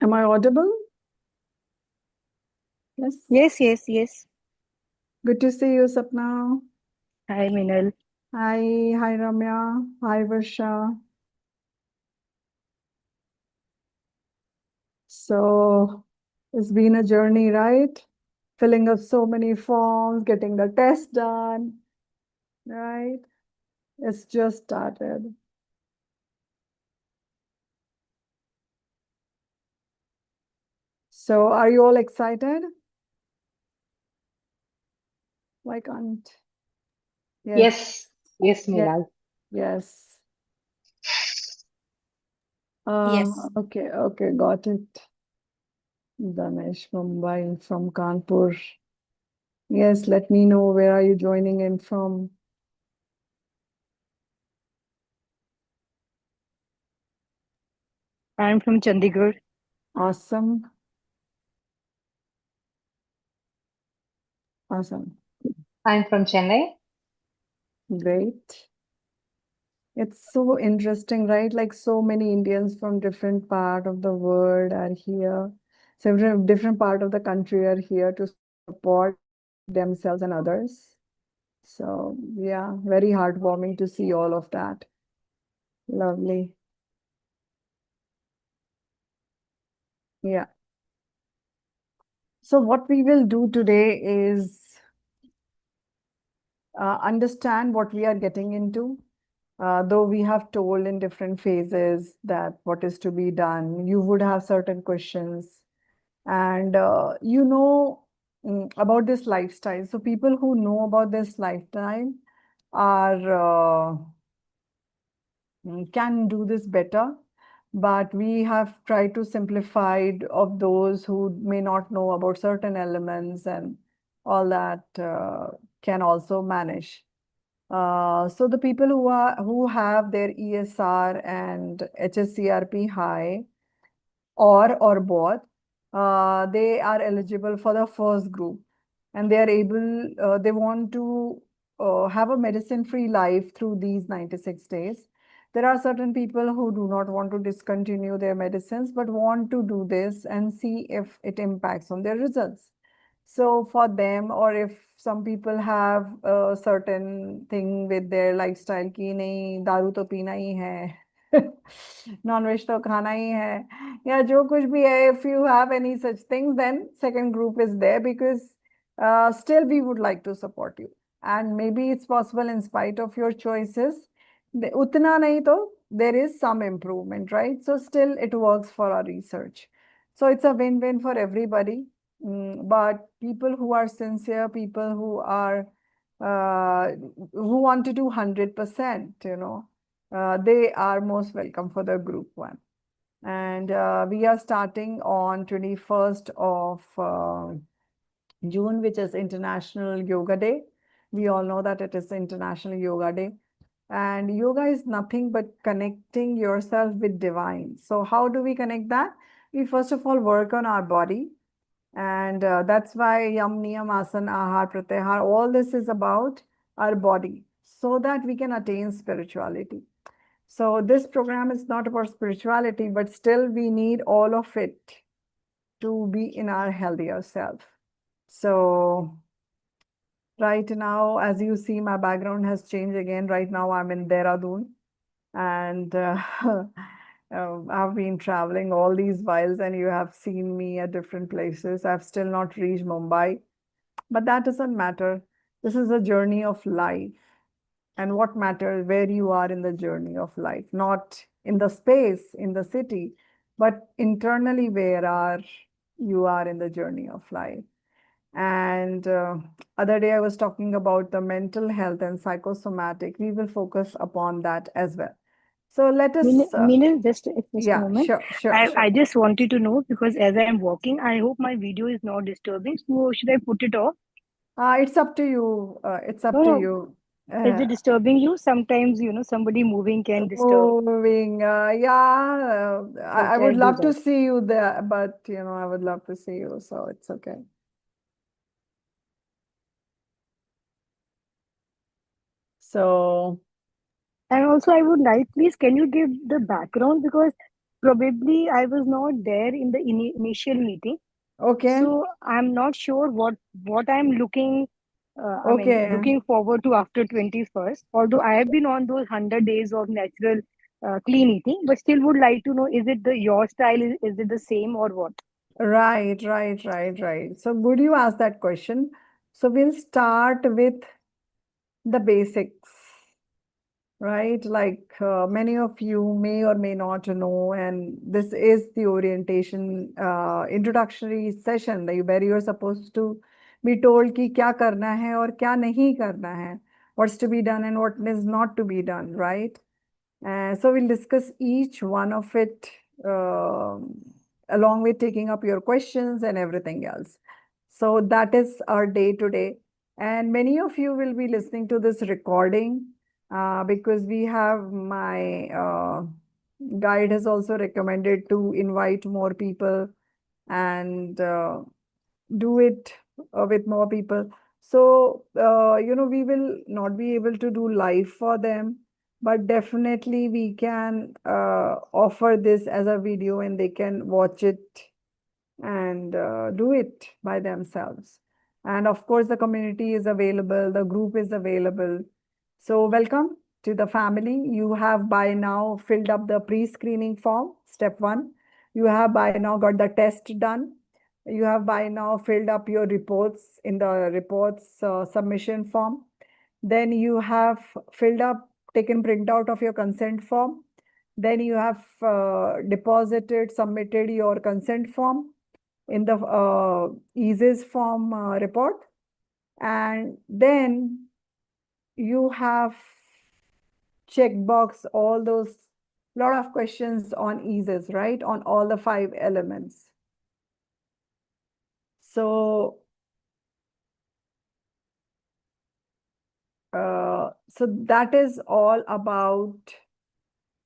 Am I audible? Yes. Yes. Good to see you, Sapna. Hi, Minal. Hi, Ramya. Hi, Varsha. So it's been a journey, right? Filling up so many forms, getting the test done, right? It's just started. So are you all excited? Why can't? Yes. Yes, yes, Yes. Milal. Yes. Yes. Okay, got it. Danesh Mumbai from Kanpur. Yes, let me know where are you joining in from. I'm from Chandigarh. Awesome. Awesome. I'm from Chennai. Great. It's so interesting, right? Like so many Indians from different part of the world are here. Several different part of the country are here to support themselves and others. So yeah, very heartwarming to see all of that. Lovely. Yeah. So what we will do today is understand what we are getting into. Though we have told in different phases that what is to be done, you would have certain questions. And about this lifestyle. So people who know about this lifestyle are can do this better. But we have tried to simplify of those who may not know about certain elements and all that can also manage. So the people who have their ESR and HSCRP high or both, they are eligible for the first group, and they are able. They want to have a medicine-free life through these 96 days. There are certain people who do not want to discontinue their medicines, but want to do this and see if it impacts on their results. So for them, or if some people have a certain thing with their lifestyle कि नहीं दारू तो पीना ही है non veg तो खाना ही है या जो कुछ भी है if you have any such things then second group is there because still we would like to support you and maybe it's possible in spite of your choices उतना नहीं तो there is some improvement, right? So still it works for our research. So it's a win-win for everybody. But people who are sincere, people who want to do 100%, they are most welcome for the group one. And we are starting on 21st of June, which is International Yoga Day. We all know that it is International Yoga Day. And yoga is nothing but connecting yourself with divine. So how do we connect that? We first of all work on our body. And that's why Yam, Niyam, Asana, Ahar, Pratyahar, all this is about our body so that we can attain spirituality. So this program is not about spirituality, but still we need all of it to be in our healthier self. So right now, as you see, my background has changed again. Right now, I'm in Dehradun, and I've been traveling all these whiles, and you have seen me at different places. I've still not reached Mumbai, but that doesn't matter. This is a journey of life, and what matters where you are in the journey of life, not in the space, in the city, but internally where are you are in the journey of life. And other day I was talking about the mental health and psychosomatic. We will focus upon that as well. So let us, Minal, just a yeah, moment. sure, sure, I sure. just wanted to know because as I'm walking, I hope my video is not disturbing. So should I put it off? It's up to you. It's up No, to no. you. Is Uh, it disturbing you? Sometimes, somebody moving can disturb. Moving, yeah, I Okay, would I'll do love to that. see you there, but I would love to see you, so it's okay. So, And also, I would like, please, can you give the background because Probably I was not there in the initial meeting, Okay. so I'm not sure what I'm looking. Okay. Looking forward to after 21st. Although I have been on those 100 days of natural clean eating, but still would like to know: is it the your style? Is it the same or what? Right. So good you asked that question. So we'll start with the basics, right? Like many of you may or may not know, and this is the orientation introductory session where you're supposed to be told कि क्या करना है और क्या नहीं करना है, what's to be done and what is not to be done, right? So we'll discuss each one of it along with taking up your questions and everything else. So that is our day today. And many of you will be listening to this recording because we have my guide has also recommended to invite more people and do it with more people. So, we will not be able to do live for them, but definitely we can offer this as a video and they can watch it and do it by themselves. And of course, the community is available, the group is available. So, welcome to the family. You have by now filled up the pre screening form, step one. You have by now got the test done. You have by now filled up your reports in the reports submission form. Then you have filled up, taken printout of your consent form. Then you have deposited, submitted your consent form in the EASES form report. And then you have checkbox all those lot of questions on EASES, right? On all the 5 elements. So, so that is all about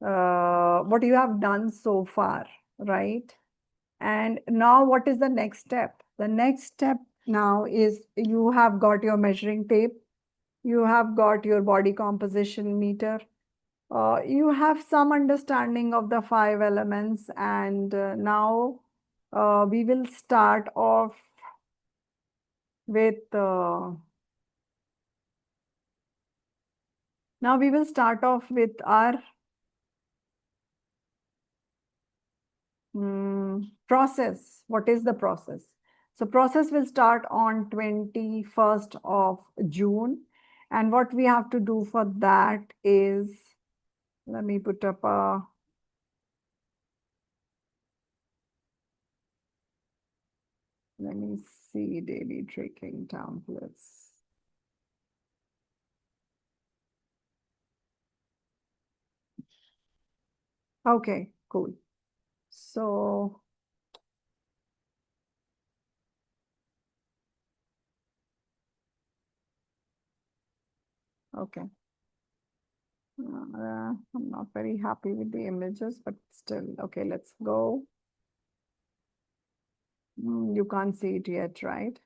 what you have done so far, right? And now what is the next step? The next step now is you have got your measuring tape, you have got your body composition meter, you have some understanding of the 5 elements, and now we will start off with our process. What is the process? So process will start on 21st of June. And what we have to do for that is, let me put up a, let me see, daily tracking templates. Okay, cool. So okay. I'm not very happy with the images, but still, okay, let's go. You can't see it yet, right?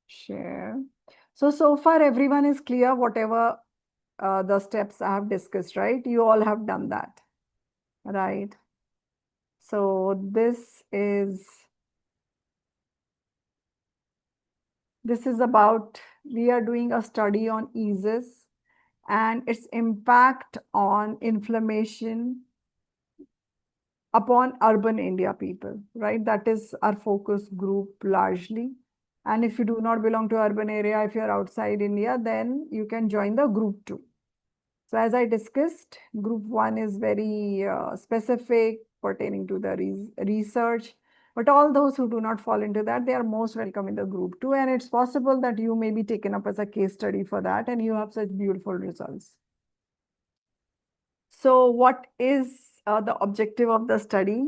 Share. So far everyone is clear, whatever the steps I have discussed, right? You all have done that, right? So this is about, we are doing a study on EASES and its impact on inflammation upon urban India people, right? That is our focus group largely. And if you do not belong to urban area, if you're outside India, then you can join the group 2. So as I discussed, group 1 is very specific pertaining to the research. But all those who do not fall into that, they are most welcome in the group 2. And it's possible that you may be taken up as a case study for that and you have such beautiful results. So what is the objective of the study?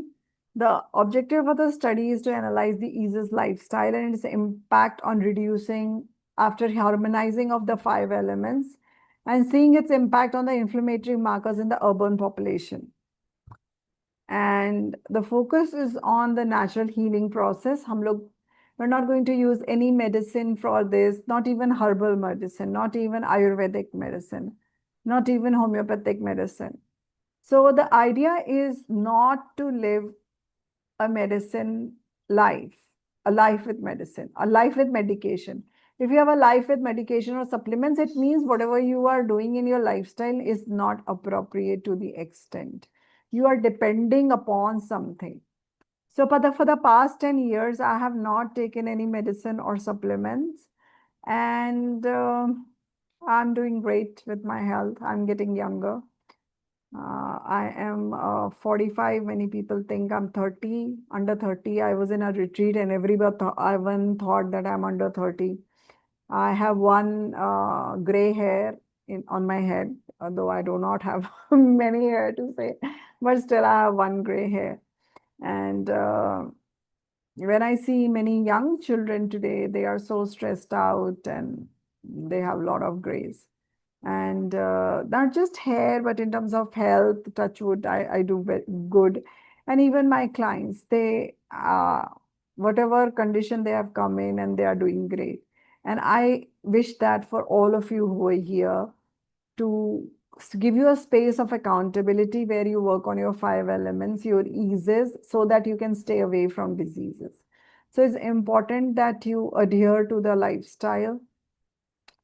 The objective of the study is to analyze the EASES lifestyle and its impact on reducing after harmonizing of the 5 elements and seeing its impact on the inflammatory markers in the urban population. And the focus is on the natural healing process. We're not going to use any medicine for this, not even herbal medicine, not even Ayurvedic medicine, not even homeopathic medicine. So the idea is not to live a medicine life, a life with medicine, a life with medication. If you have a life with medication or supplements, it means whatever you are doing in your lifestyle is not appropriate to the extent. You are depending upon something. So for the past 10 years, I have not taken any medicine or supplements. And I'm doing great with my health. I'm getting younger. I am 45. Many people think I'm 30. Under 30, I was in a retreat and everyone thought that I'm under 30. I have one gray hair on my head, although I do not have many hair to say, but still I have one gray hair. And when I see many young children today, they are so stressed out and they have a lot of grays. And not just hair, but in terms of health, touch wood, I do good. And even my clients, they, whatever condition they have come in and they are doing great. And I wish that for all of you who are here to give you a space of accountability where you work on your 5 elements, your EASES, so that you can stay away from diseases. So it's important that you adhere to the lifestyle,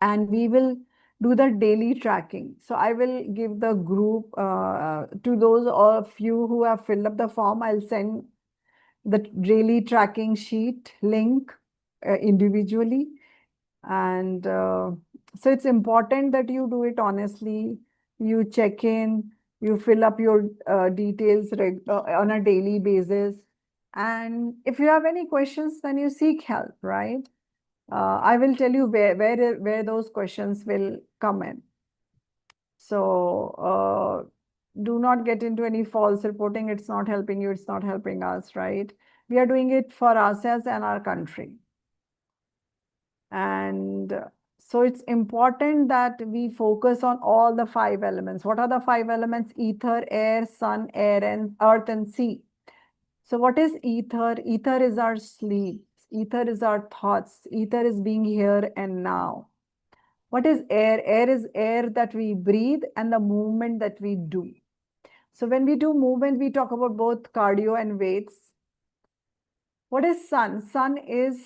and we will do the daily tracking. So I will give the group to those of you who have filled up the form. I'll send the daily tracking sheet link individually. And so it's important that you do it honestly. You check in, you fill up your details on a daily basis. And if you have any questions, then you seek help, right? I will tell you where those questions will come in. So do not get into any false reporting. It's not helping you. It's not helping us, right? We are doing it for ourselves and our country. And so it's important that we focus on all the 5 elements. What are the 5 elements? Ether, air, sun, air, and earth and sea. So what is ether? Ether is our sleep. Ether is our thoughts. Ether is being here and now. What is air? Air is air that we breathe and the movement that we do. So when we do movement, we talk about both cardio and weights. What is sun? Sun is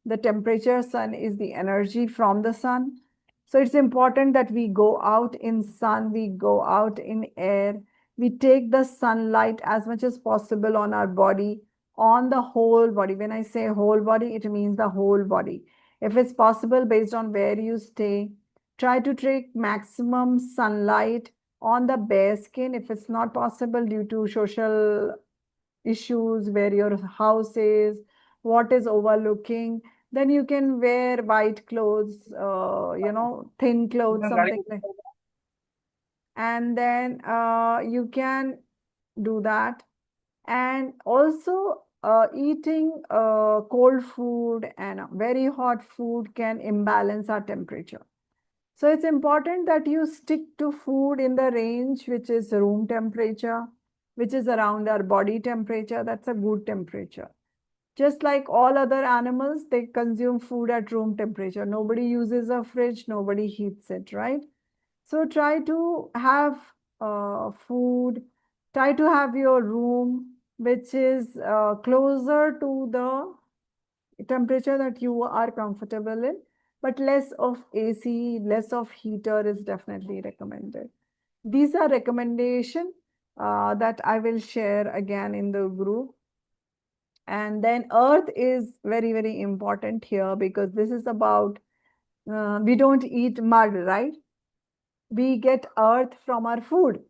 the temperature. Sun is the energy from the sun. So it's important that we go out in sun, we go out in air, we take the sunlight as much as possible on our body, on the whole body. When I say whole body, it means the whole body. If it's possible, based on where you stay, try to take maximum sunlight on the bare skin. If it's not possible due to social issues where your house is, what is overlooking, then you can wear white clothes, thin clothes, something like. And then you can do that. And also eating cold food and very hot food can imbalance our temperature. So it's important that you stick to food in the range which is room temperature, which is around our body temperature. That's a good temperature. Just like all other animals, they consume food at room temperature. Nobody uses a fridge, nobody heats it, right? So try to have food, try to have your room which is closer to the temperature that you are comfortable in, but less of AC, less of heater is definitely recommended. These are recommendations that I will share again in the group. And then earth is very, very important here, because this is about, we don't eat mud, right? We get earth from our food.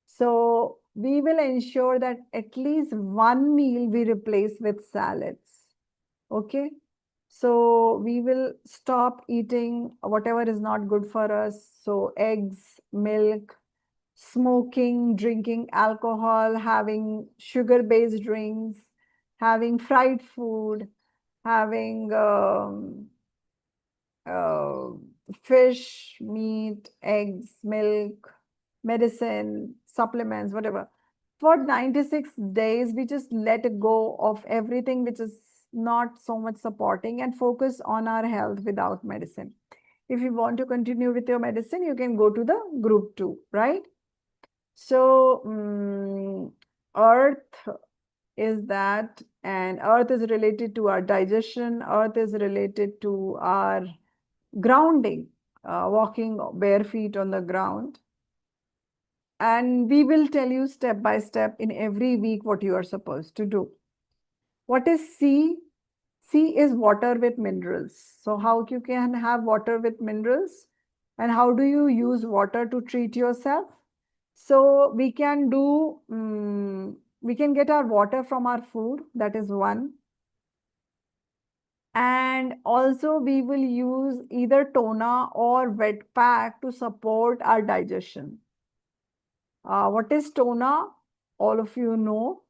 So we will ensure that at least one meal we replace with salads. Okay. So we will stop eating whatever is not good for us. So eggs, milk, smoking, drinking alcohol, having sugar-based drinks, having fried food, having uh, fish, meat, eggs, milk, medicine, supplements, whatever. For 96 days, we just let go of everything which is not so much supporting and focus on our health without medicine. If you want to continue with your medicine, you can go to the group 2, right? So earth is that, and earth is related to our digestion, earth is related to our grounding, walking bare feet on the ground. And we will tell you step by step in every week what you are supposed to do. What is sea? Sea is water with minerals. So how you can have water with minerals? And how do you use water to treat yourself? So we can do, we can get our water from our food. That is one. And also we will use either toner or wet pack to support our digestion. What is toner? All of you know.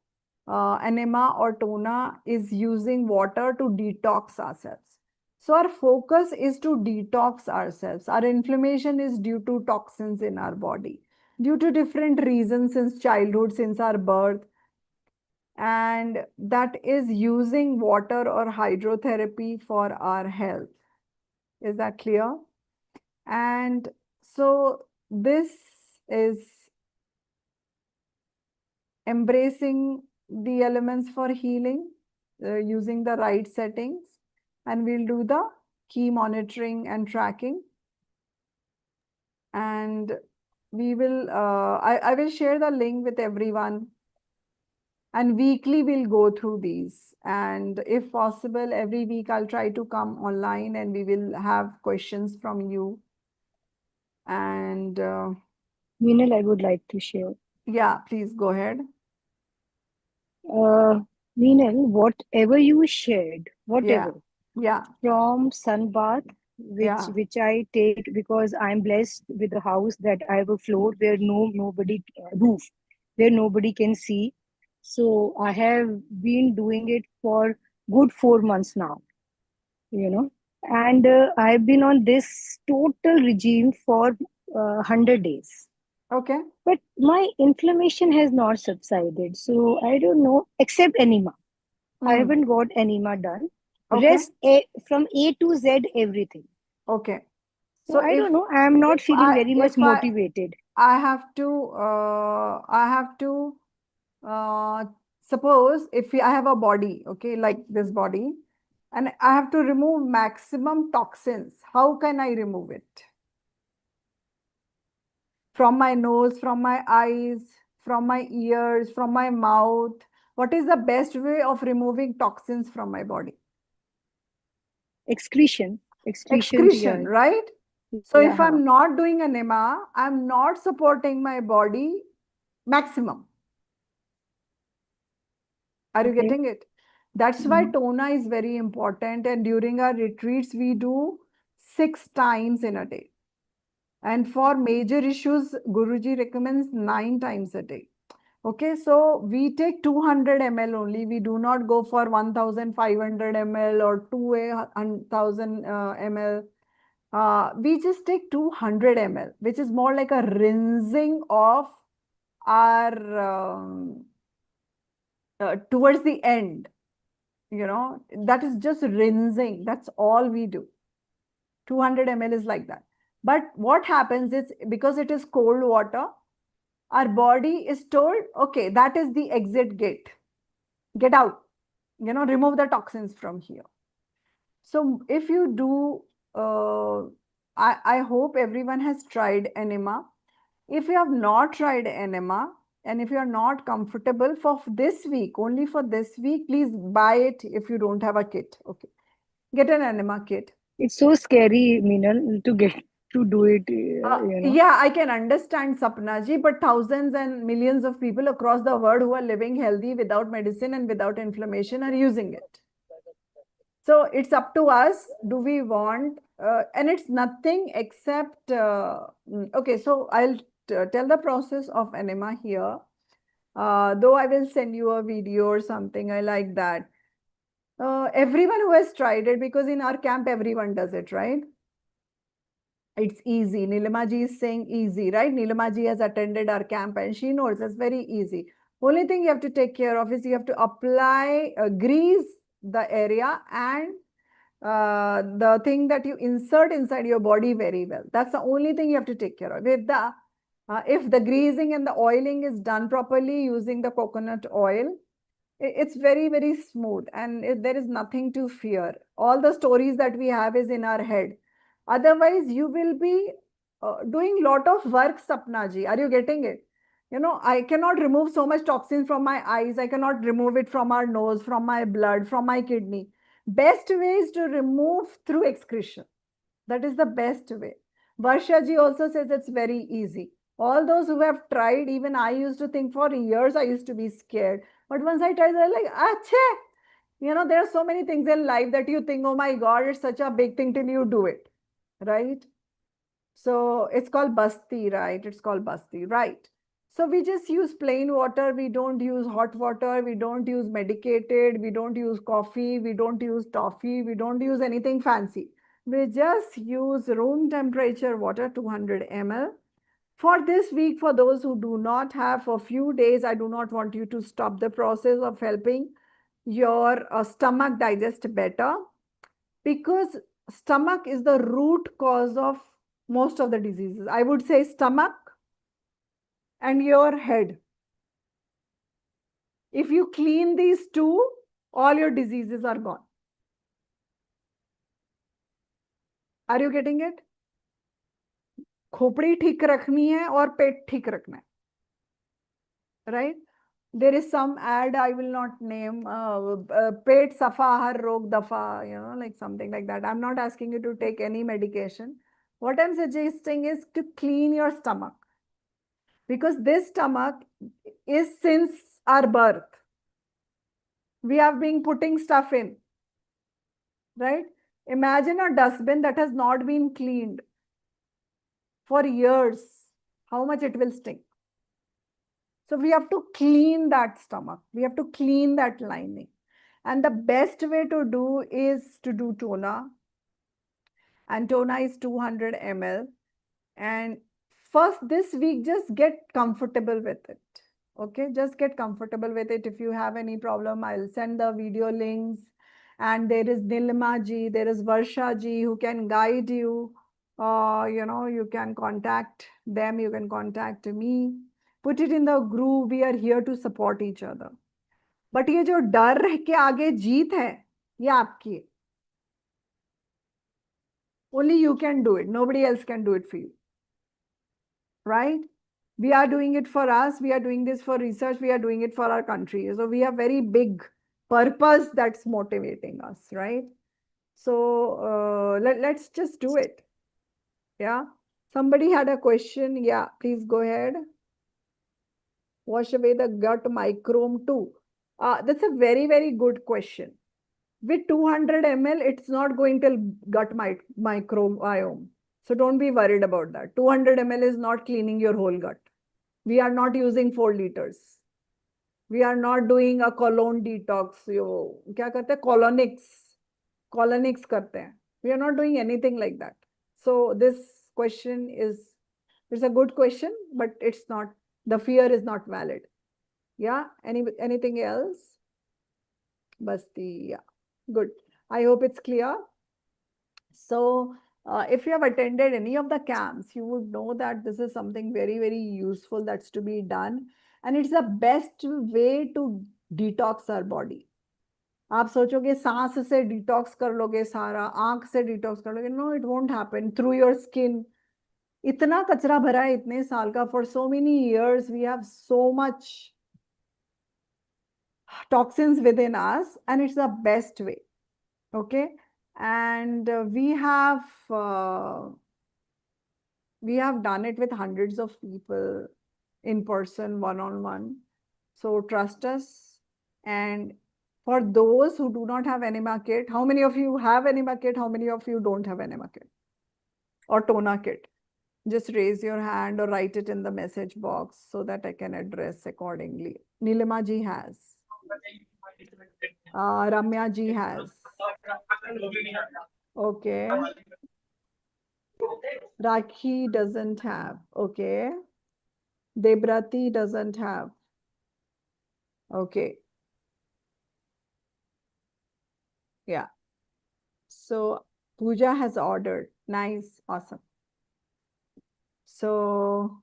Enema or toner is using water to detox ourselves. So our focus is to detox ourselves. Our inflammation is due to toxins in our body, due to different reasons since childhood, since our birth. And that is using water or hydrotherapy for our health. Is that clear? And so this is embracing the elements for healing, using the right settings, and we'll do the key monitoring and tracking. And we will, I will share the link with everyone. And weekly we'll go through these. And if possible, every week I'll try to come online and we will have questions from you. And Meenal, I would like to share. yeah, please go ahead. Meenal, whatever you shared, Yeah, whatever, yeah, from sunbath, yeah. which I take because I'm blessed with a house that I have a floor where nobody roof, where nobody can see. So I have been doing it for good 4 months now, and I've been on this total regime for 100 days. Okay. But my inflammation has not subsided. So I don't know, except enema. I haven't got enema done. Okay. Rest from A to Z, everything. Okay. So So I don't know. I am not feeling very much if motivated. I have to suppose if I have a body, okay, like this body, and I have to remove maximum toxins, how can I remove it? From my nose, from my eyes, from my ears, from my mouth. What is the best way of removing toxins from my body? Excretion. Excretion, Yeah. right? So Yeah. if I'm not doing enema, I'm not supporting my body maximum. Are you Okay. getting it? That's why toner is very important. And during our retreats, we do 6 times in a day. And for major issues, Guruji recommends 9 times a day. Okay, so we take 200 ml only. We do not go for 1500 ml or 2000 ml. We just take 200 ml, which is more like a rinsing of our towards the end. That is just rinsing. That's all we do. 200 ml is like that. But what happens is because it is cold water, our body is told, okay, that is the exit gate. Get out. Remove the toxins from here. So if you do, I hope everyone has tried enema. If you have not tried enema, and if you are not comfortable for this week, only for this week, please buy it if you don't have a kit. Okay. Get an enema kit. It's so scary, Meenal, to get to do it, Yeah, I can understand Sapna ji, but thousands and millions of people across the world who are living healthy without medicine and without inflammation are using it. So it's up to us. Do we want, and it's nothing except, okay, so I'll tell the process of enema here. Though I will send you a video or something, I like that. Everyone who has tried it, because in our camp, everyone does it, right? It's easy. Nilima ji is saying easy, right? Nilima ji has attended our camp and she knows it's very easy. Only thing you have to take care of is you have to apply, grease the area and the thing that you insert inside your body very well. That's the only thing you have to take care of. If the If the greasing and the oiling is done properly using the coconut oil, it's very, very smooth and there is nothing to fear. All the stories that we have is in our head. Otherwise, you will be doing lot of work, Sapna ji. Are you getting it? You know, I cannot remove so much toxin from my eyes. I cannot remove it from our nose, from my blood, from my kidney. Best way is to remove through excretion. That is the best way. Varsha ji also says it's very easy. All those who have tried, even I used to think for years, I used to be scared. But once I tried, I was like, ache, you know, there are so many things in life that you think, oh my God, it's such a big thing till you do it, right? So it's called basti, right? It's called basti, right? So we just use plain water. We don't use hot water. We don't use medicated. We don't use coffee. We don't use toffee. We don't use anything fancy. We just use room temperature water, 200 ml. For this week, for those who do not have, for a few days, I do not want you to stop the process of helping your stomach digest better, because stomach is the root cause of most of the diseases. I would say stomach and your head. If you clean these two, all your diseases are gone. Are you getting it? खोपड़ी ठीक रखनी है और पेट ठीक रखना है, right? There is some ad, I will not name, pet safa har rog dafa, you know, like something like that. I'm not asking you to take any medication. What I'm suggesting is to clean your stomach, because this stomach is since our birth. We have been putting stuff in, right? Imagine a dustbin that has not been cleaned for years, how much it will stink. So we have to clean that stomach. We have to clean that lining. And the best way to do is to do tona. And tona is 200 ml. And first this week, just get comfortable with it. Okay, just get comfortable with it. If you have any problem, I'll send the video links. And there is Nilima ji, there is Varsha ji who can guide you. You know, you can contact them, you can contact me. Put it in the group. We are here to support each other. But ये जो डर रह के आगे जीत है, ये आपकी है. Only you can do it. Nobody else can do it for you. Right? We are doing it for us. We are doing this for research. We are doing it for our country. So we have very big purpose that's motivating us, right? So let's just do it. Yeah. Somebody had a question. Yeah, please go ahead. Wash away the gut microbe too. That's a very, very good question. With 200 ml, it's not going to gut microbiome. So don't be worried about that. 200 ml is not cleaning your whole gut. We are not using 4 liters. We are not doing a colon detox. यो क्या करते हैं? Colonics करते हैं. We are not doing anything like that. So this question it's a good question, but it's not, the fear is not valid. Yeah. Anything else? Basti. Yeah. Good. I hope it's clear. So if you have attended any of the camps, you would know that this is something very, very useful that's to be done. And it's the best way to detox our body. आप सोचोगे सांस से detox कर लोगे सारा, आंख से detox कर लोगे. No, it won't happen. Through your skin इतना कचरा भरा है इतने साल का. For so many years we have so much toxins within us, and it's the best way. Okay. And we have done it with hundreds of people in person, one-on-one. So trust us. And for those who do not have enema kit, how many of you have enema kit? How many of you don't have enema kit or tona kit? Just raise your hand or write it in the message box so that I can address accordingly. Nilima ji has. Ramya ji has. Okay. Rakhi doesn't have. Okay. Debrati doesn't have. Okay. Yeah. So Pooja has ordered. Nice. Awesome. So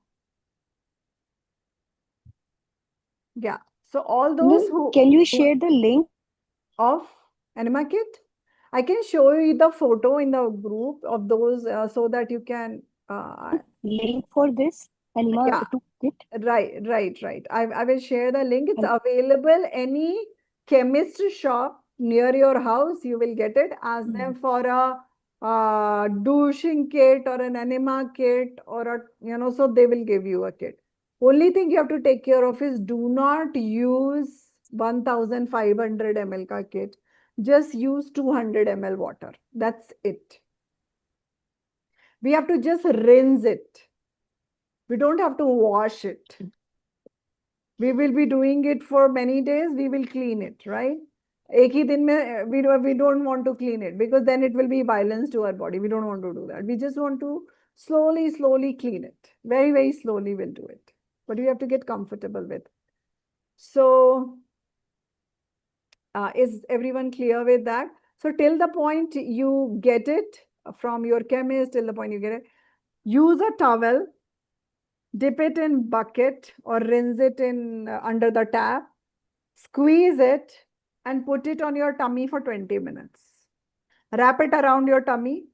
Yeah. So all those Can you who share the link? of enema kit, I can show you the photo in the group of those so that you can Link for this anima yeah. to kit? Right. I will share the link. It's available any chemist shop near your house. You will get it. Ask them for a douching kit or an enema kit or a, so they will give you a kit. Only thing you have to take care of is do not use 1500 ml ka kit. Just use 200 ml water. That's it. We have to just rinse it. We don't have to wash it. We will be doing it for many days. We will clean it, right? एक ही दिन में we don't want to clean it because then it will be violence to our body. We don't want to do that. We just want to slowly clean it. Very slowly we'll do it. But we have to get comfortable with. So is everyone clear with that? So till the point you get it from your chemist, till the point you get it, use a towel, dip it in bucket or rinse it in under the tap, squeeze it and put it on your tummy for 20 minutes. Wrap it around your tummy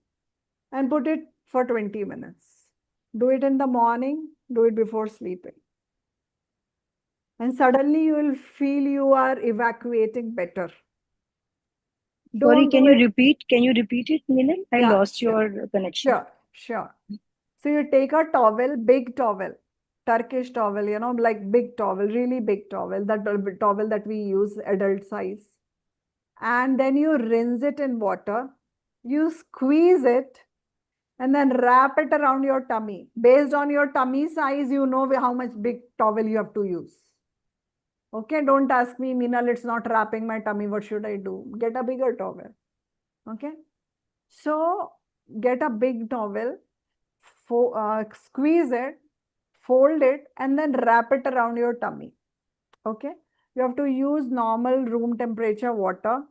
and put it for 20 minutes. Do it in the morning, do it before sleeping. And suddenly you will feel you are evacuating better. Sorry, Don't do it. Can you repeat it, Milan? I Yeah, lost your connection. Sure. So you take a towel, big towel, Turkish towel, like big towel, really big towel, that towel that we use, adult size. And then you rinse it in water. You squeeze it and then wrap it around your tummy. Based on your tummy size, you know how much big towel you have to use. Okay, don't ask me, Meenal, it's not wrapping my tummy. What should I do? Get a bigger towel. Okay, so get a big towel, squeeze it, fold it, and then wrap it around your tummy. Okay, you have to use normal room temperature water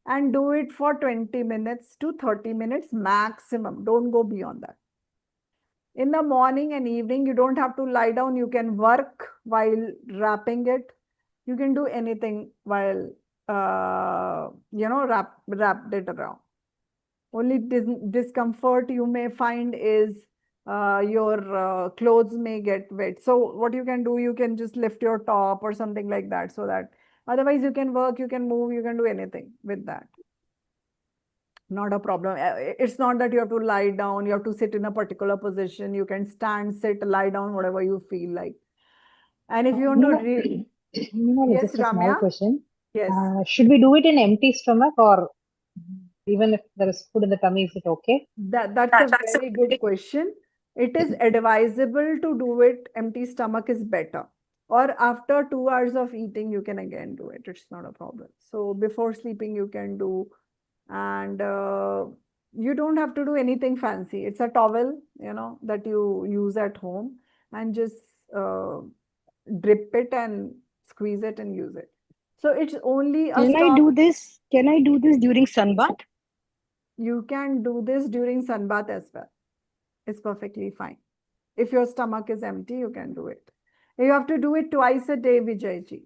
and do it for 20 minutes to 30 minutes maximum. Don't go beyond that. In the morning and evening, you don't have to lie down. You can work while wrapping it. You can do anything while, wrapped it around. Only discomfort you may find is your clothes may get wet. So what you can do, you can just lift your top or something like that so that otherwise you can work, you can move, you can do anything with that. Not a problem. It's not that you have to lie down, you have to sit in a particular position. You can stand, sit, lie down, whatever you feel like. And if you want to read, yes, Just a small Ramya, question. yes. Should we do it in empty stomach or even if there is food in the tummy, is it okay? That's a very good question. It is advisable to do it empty stomach is better. Or after 2 hours of eating, you can again do it. It's not a problem. So before sleeping, you can do, and you don't have to do anything fancy. It's a towel, that you use at home, and just drip it and squeeze it and use it. So it's only a Can I stop. do this? Can I do this during sunbath? You can do this during sunbath as well. It's perfectly fine. If your stomach is empty, you can do it. You have to do it twice a day, Vijayji.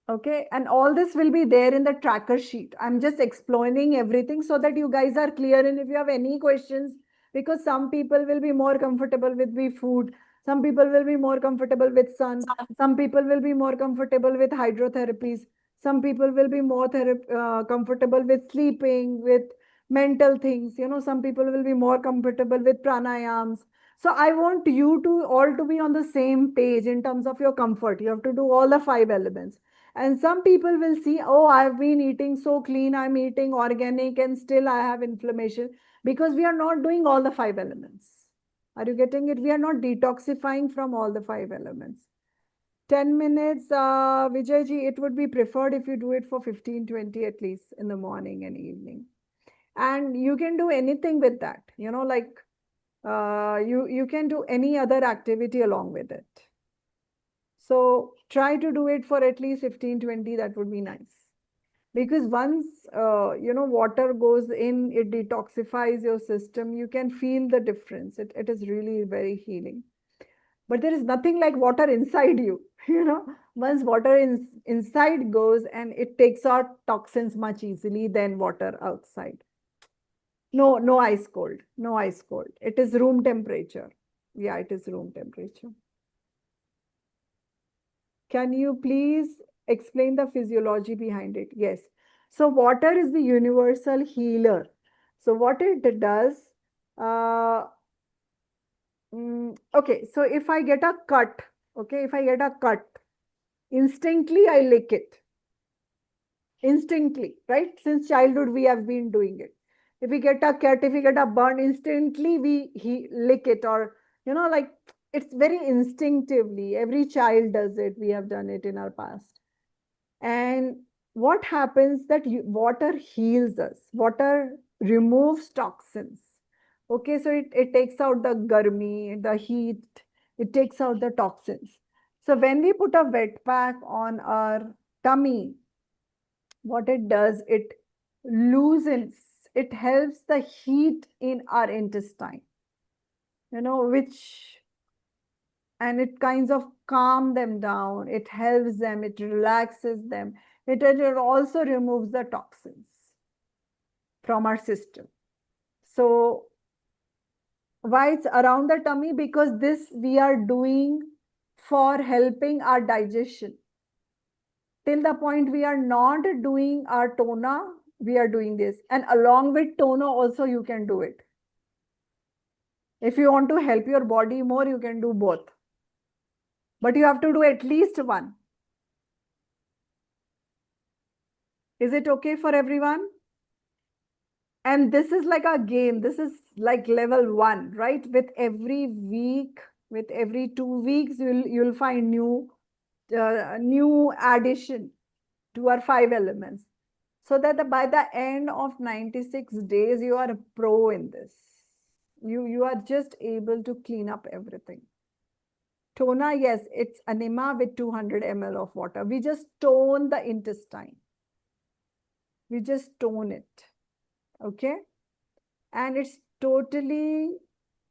Okay, and all this will be there in the tracker sheet. I'm just explaining everything so that you guys are clear. And if you have any questions, because some people will be more comfortable with the food, some people will be more comfortable with sun, some people will be more comfortable with hydrotherapies, some people will be more comfortable with sleeping, with mental things. Some people will be more comfortable with pranayams. So I want you to all to be on the same page in terms of your comfort. You have to do all the 5 elements. And some people will see, oh, I've been eating so clean, I'm eating organic, and still I have inflammation because we are not doing all the 5 elements. Are you getting it? We are not detoxifying from all the 5 elements. 10 minutes, Vijayji, it would be preferred if you do it for 15, 20 at least in the morning and evening. And you can do anything with that, like you can do any other activity along with it. So try to do it for at least 15, 20. That would be nice. Because once, water goes in, it detoxifies your system. You can feel the difference. It is really very healing. But there is nothing like water inside you. Once water inside goes, and it takes out toxins much easily than water outside. No, no ice cold. No ice cold. It is room temperature. Yeah, it is room temperature. Can you please explain the physiology behind it? Yes. So water is the universal healer. So what it does, okay, so if I get a cut, instantly I lick it. Instantly, right? Since childhood, we have been doing it. If we get a cut, if we get a burn, instantly he lick it, or like, it's very instinctively. Every child does it. We have done it in our past. And what happens that water heals us. Water removes toxins. Okay, so it takes out the garmi, the heat. It takes out the toxins. So when we put a wet pack on our tummy, what it does, it loosens, it helps the heat in our intestine, which, and it kinds of calm them down, it helps them, it relaxes them, it also removes the toxins from our system. So why it's around the tummy? Because this we are doing for helping our digestion. Till the point we are not doing our tona, we are doing this. And along with tona also you can do it. If you want to help your body more, you can do both. But you have to do at least one. Is it okay for everyone? And this is like a game. This is like level 1, right? With every week, with every 2 weeks, you'll find new addition to our 5 elements. So that by the end of 96 days, you are a pro in this. You are just able to clean up everything. Tona, yes, it's enema with 200 ml of water. We just tone the intestine. We just tone it. Okay? And it's totally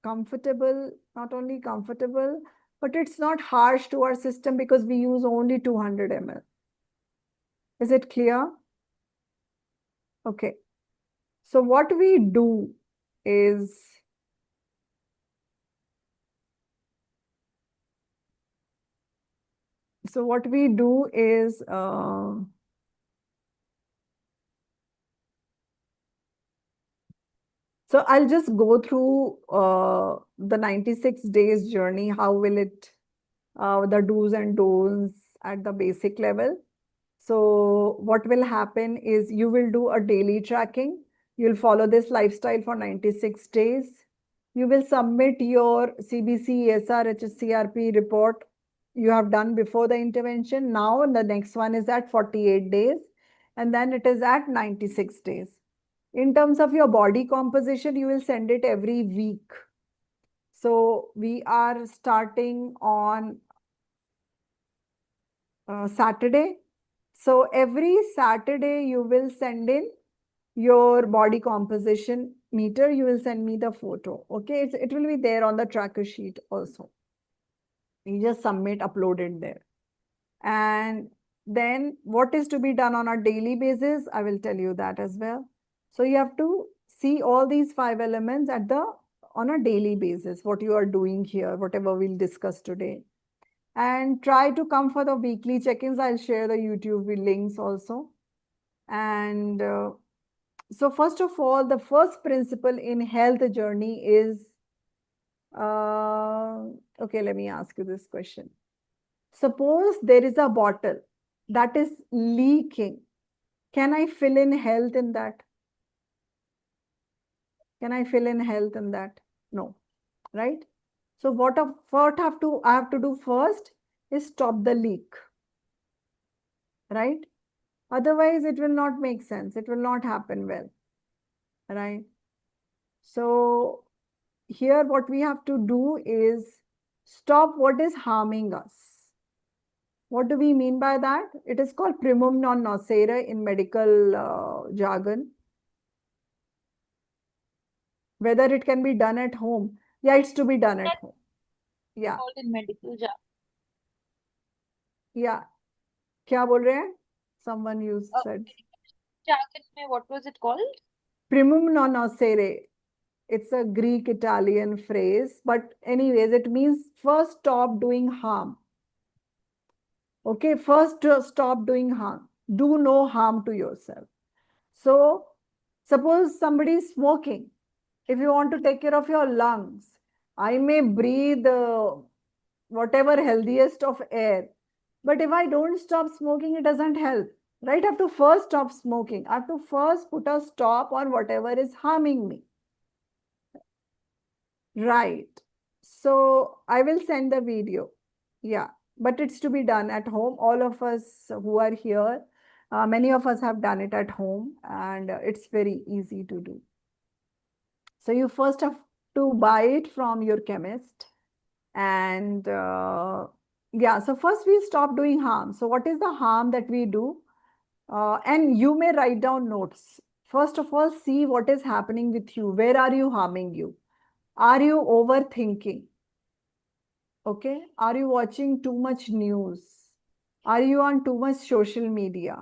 comfortable, not only comfortable, but it's not harsh to our system because we use only 200 ml. Is it clear? Okay. So what we do is, so I'll just go through the 96 days journey. How will it, the do's and don'ts at the basic level. So what will happen is you will do a daily tracking. You'll follow this lifestyle for 96 days. You will submit your CBC, ESR, HSCRP report you have done before the intervention. Now the next one is at 48 days, and then it is at 96 days. In terms of your body composition, you will send it every week. So we are starting on Saturday. So every Saturday, you will send in your body composition meter. You will send me the photo. Okay, it will be there on the tracker sheet also. You just submit, upload it there. And then what is to be done on a daily basis, I will tell you that as well. So you have to see all these 5 elements on a daily basis, what you are doing here, whatever we'll discuss today. And try to come for the weekly check-ins. I'll share the YouTube links also. And so first of all, the first principle in health journey is, okay, let me ask you this question. Suppose there is a bottle that is leaking. Can I fill in health in that? Can I fill in health in that? No, right? So what I have to do first is stop the leak, right? Otherwise, it will not make sense. It will not happen well, right? So here what we have to do is stop what is harming us. What do we mean by that? It is called primum non nocere in medical jargon. Whether it can be done at home. Yeah, it's to be done at home. Yeah. Called in medical jargon. Yeah. क्या बोल रहे हैं? Someone you said. Jargon में what was it called? Primum non nocere. It's a Greek Italian phrase, but anyways, it means first stop doing harm. Okay, first stop doing harm. Do no harm to yourself. So, suppose somebody is smoking. If you want to take care of your lungs, I may breathe whatever healthiest of air. But if I don't stop smoking, it doesn't help. Right? I have to first stop smoking. I have to first put a stop on whatever is harming me. Right. So I will send the video. Yeah. But it's to be done at home. All of us who are here, many of us have done it at home, and it's very easy to do. So you first have to buy it from your chemist. And yeah, so first we stop doing harm. So what is the harm that we do? And you may write down notes. First of all, see what is happening with you. Where are you harming you? Are you overthinking? Okay. Are you watching too much news? Are you on too much social media?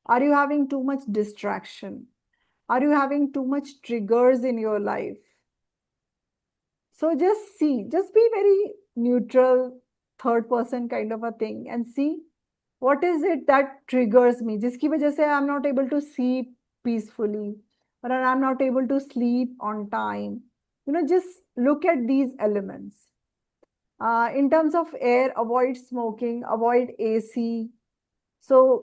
Are you having too much distraction? Are you having too much triggers in your life? So just see, just be very neutral, third person kind of a thing, and see what is it that triggers me. जिसकी वजह से I'm not able to sleep peacefully, or I'm not able to sleep on time. Just look at these elements. In terms of air, avoid smoking, avoid AC. So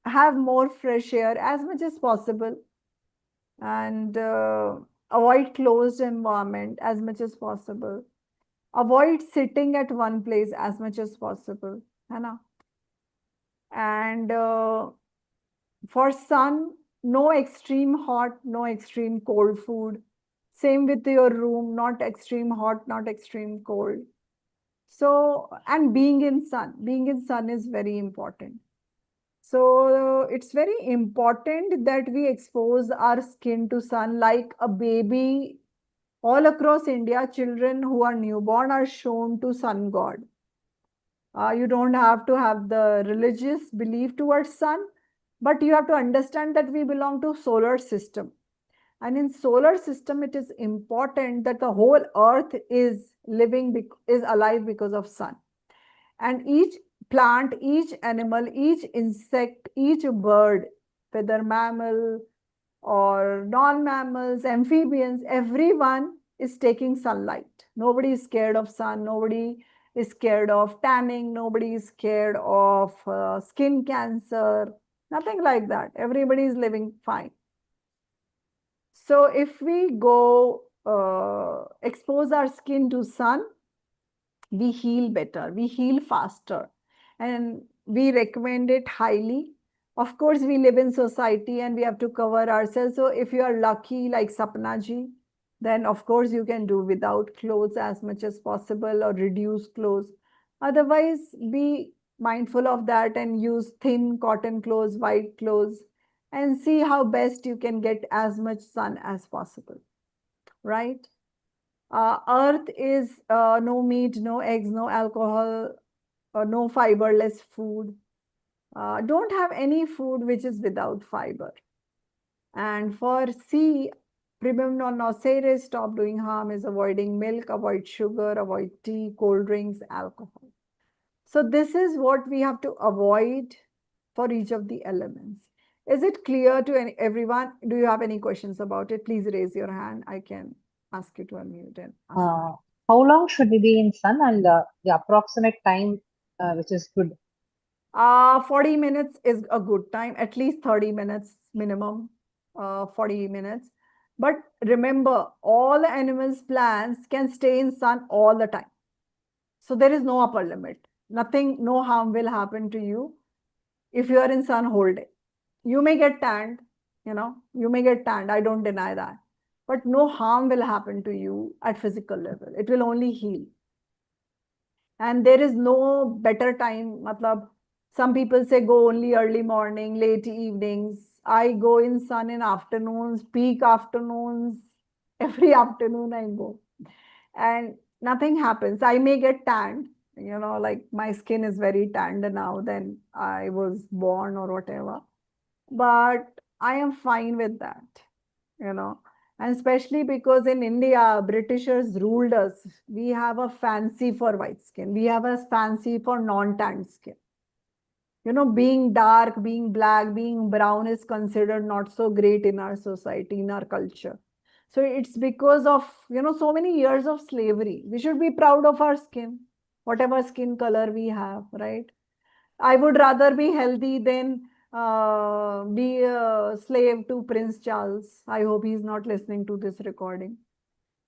have more fresh air as much as possible, and avoid closed environment as much as possible. Avoid sitting at one place as much as possible, है ना? And for sun, no extreme hot, no extreme cold food. Same with your room, not extreme hot, not extreme cold. So, and being in sun is very important. So it's very important that we expose our skin to sun like a baby. All across India, children who are newborn are shown to sun god. You don't have to have the religious belief towards sun, but you have to understand that we belong to solar system. And in solar system, it is important that the whole earth is is alive because of sun. And each plant, each animal, each insect, each bird, whether mammal or non-mammals, amphibians, everyone is taking sunlight. Nobody is scared of sun. Nobody is scared of tanning. Nobody is scared of skin cancer. Nothing like that. Everybody is living fine. So if we go expose our skin to sun, we heal better, we heal faster, and we recommend it highly. Of course, we live in society and we have to cover ourselves. So if you are lucky like Sapna ji, then of course you can do without clothes as much as possible or reduce clothes. Otherwise, be mindful of that and use thin cotton clothes, white clothes, and see how best you can get as much sun as possible, right? Earth is no meat, no eggs, no alcohol, no fiberless food. Don't have any food which is without fiber. And for C, primum non nocere, stop doing harm, is avoiding milk, avoid sugar, avoid tea, cold drinks, alcohol. So this is what we have to avoid for each of the elements. Is it clear to everyone? Do you have any questions about it? Please raise your hand. I can ask you to unmute and ask. How long should we be in sun, and the approximate time which is good? 40 minutes is a good time, at least 30 minutes minimum, 40 minutes. But remember, all the animals, plants can stay in sun all the time. So there is no upper limit. Nothing, no harm will happen to you if you are in sun whole day. You may get tanned, you may get tanned. I don't deny that. But no harm will happen to you at physical level. It will only heal. And there is no better time. Matlab, some people say go only early morning, late evenings. I go in sun in afternoons, peak afternoons. Every afternoon I go. And nothing happens. I may get tanned, like my skin is very tanned now than I was born or whatever. But I am fine with that, and especially because in India, Britishers ruled us. We have a fancy for white skin. We have a fancy for non-tanned skin. Being dark, being black, being brown is considered not so great in our society, in our culture. So it's because of, so many years of slavery. We should be proud of our skin, whatever skin color we have, right? I would rather be healthy than be a slave to Prince Charles. I hope he's not listening to this recording.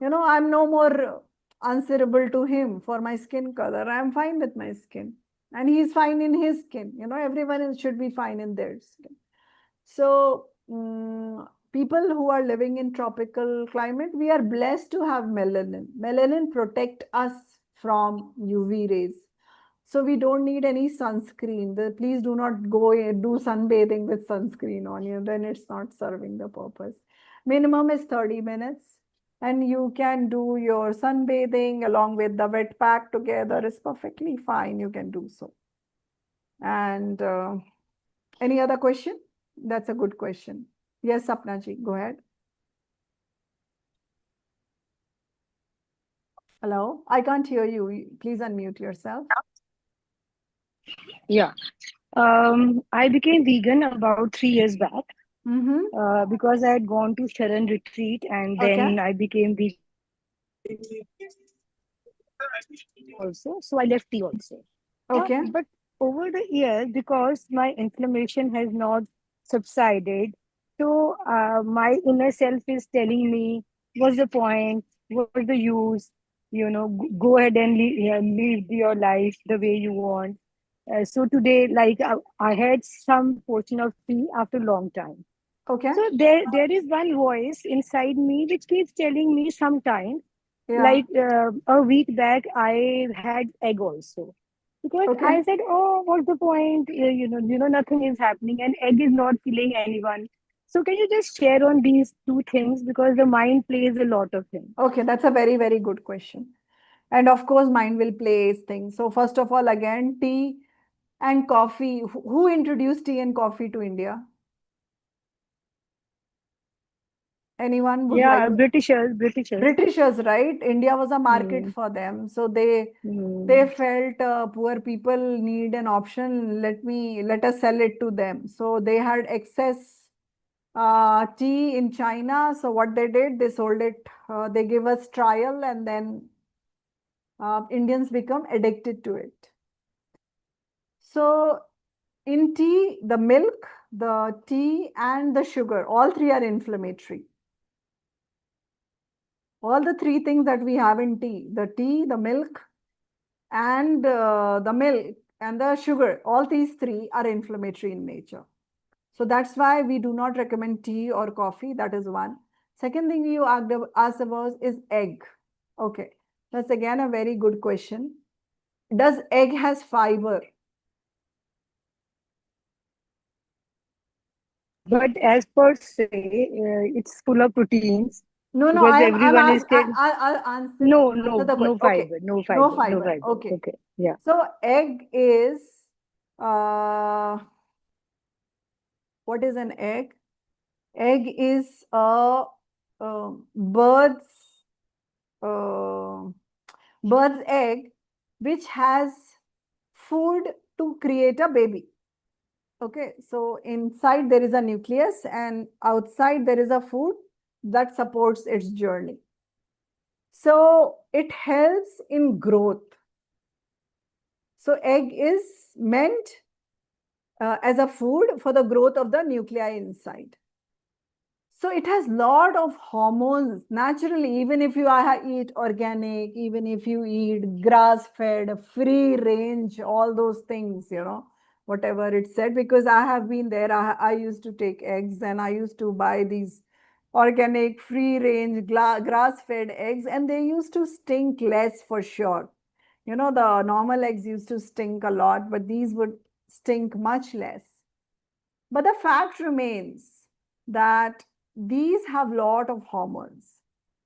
I'm no more answerable to him for my skin color. I'm fine with my skin. And he's fine in his skin. Everyone should be fine in their skin. So, people who are living in tropical climate, we are blessed to have melanin. Melanin protect us from UV rays. So we don't need any sunscreen. Please do not go do sunbathing with sunscreen on you. Then it's not serving the purpose. Minimum is 30 minutes. And you can do your sunbathing along with the wet pack together is perfectly fine. You can do so. And any other question? That's a good question. Yes, Sapna ji, go ahead. Hello, I can't hear you. Please unmute yourself. Yeah. I became vegan about 3 years back because I had gone to Sharan retreat and then I became vegan also. So I left tea also. Okay. But over the years, because my inflammation has not subsided, so my inner self is telling me, what's the point? What's the use? Go ahead and live your life the way you want. So today, like I had some portion of tea after a long time. Okay. So there is one voice inside me which keeps telling me sometimes, like a week back, I had egg also. Because I said, oh, what's the point? Nothing is happening, and egg is not killing anyone. So can you just share on these two things because the mind plays a lot of things. Okay, that's a very, very good question. And of course, mind will play things. So first of all, again, tea and coffee. Who introduced tea and coffee to India? Anyone would like? Britishers. Britishers, right? India was a market for them. So they felt poor people need an option. Let us sell it to them. So they had excess tea in China. So what they did, they sold it. They gave us trial, and then Indians become addicted to it. So in tea, the milk, the tea, and the sugar, all three are inflammatory. All the three things that we have in tea, the milk, and the sugar, all these three are inflammatory in nature. So that's why we do not recommend tea or coffee. That is one. Second thing you asked about is egg. Okay, that's again a very good question. Does egg has fiber? But as per say, it's full of proteins. No, Because I'm everyone is I'll answer the question. no Okay, fiber, no no fiber, no fiber. fiber. Okay. Okay, yeah. So egg is what is an egg? Egg is a bird's uh, bird's egg which has food to create a baby. Okay, so inside there is a nucleus and outside there is a food that supports its journey. So it helps in growth. So egg is meant as a food for the growth of the nuclei inside. So it has lot of hormones naturally, even if you eat organic, even if you eat grass-fed, free range, all those things, whatever it said, because I have been there. I used to take eggs and I used to buy these organic, free range, grass-fed eggs, and they used to stink less for sure. The normal eggs used to stink a lot, but these would stink much less. But the fact remains that these have lot of hormones.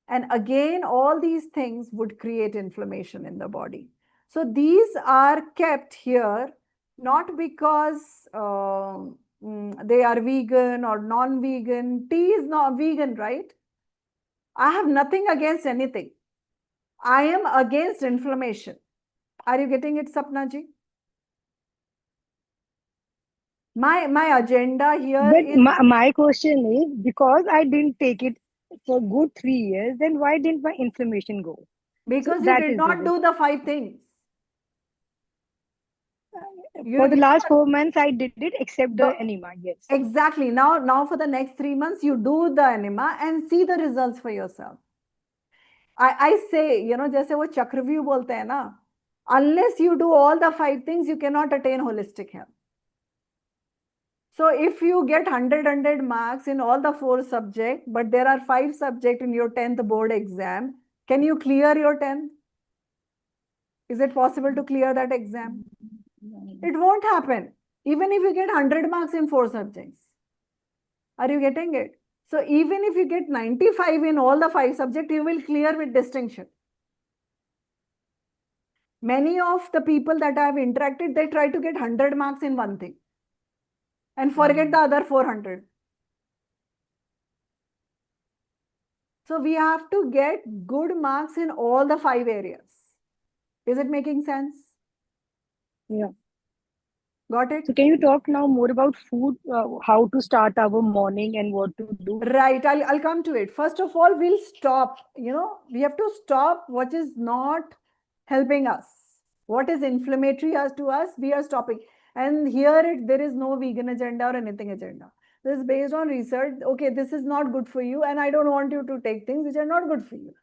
And again, all these things would create inflammation in the body. So these are kept here not because they are vegan or non-vegan. Tea is not vegan, right? I have nothing against anything. I am against inflammation. Are you getting it, Sapna ji? My agenda here But is my question is, because I didn't take it for good 3 years, then why didn't my inflammation go? So because you that did is the not do the 5 things. for the You last 4 months I did it except the the, enema. Yes. exactly. Now for the next 3 months, you do the enema and see the results for yourself. I say, जैसे वो चक्रव्यूह बोलते हैं ना, unless you do all the 5 things, you cannot attain holistic health. So if you get 100 marks in all the 4 subjects, but there are 5 subjects in your 10th board exam, can you clear your 10th? Is it possible to clear that exam? It won't happen, even if you get 100 marks in 4 subjects. Are you getting it? So even if you get 95 in all the 5 subjects, you will clear with distinction. Many of the people that I have interacted, they try to get 100 marks in one thing and forget the other 400. So we have to get good marks in all the 5 areas. Is it making sense? Yeah. Got it? So can you talk now more about food, how to start our morning and what to do? Right, I'll come to it. First of all, we'll stop. We have to stop what is not helping us. What is inflammatory as to us, we are stopping. And here there is no vegan agenda or anything agenda. This is based on research. Okay, this is not good for you, and I don't want you to take things which are not good for you.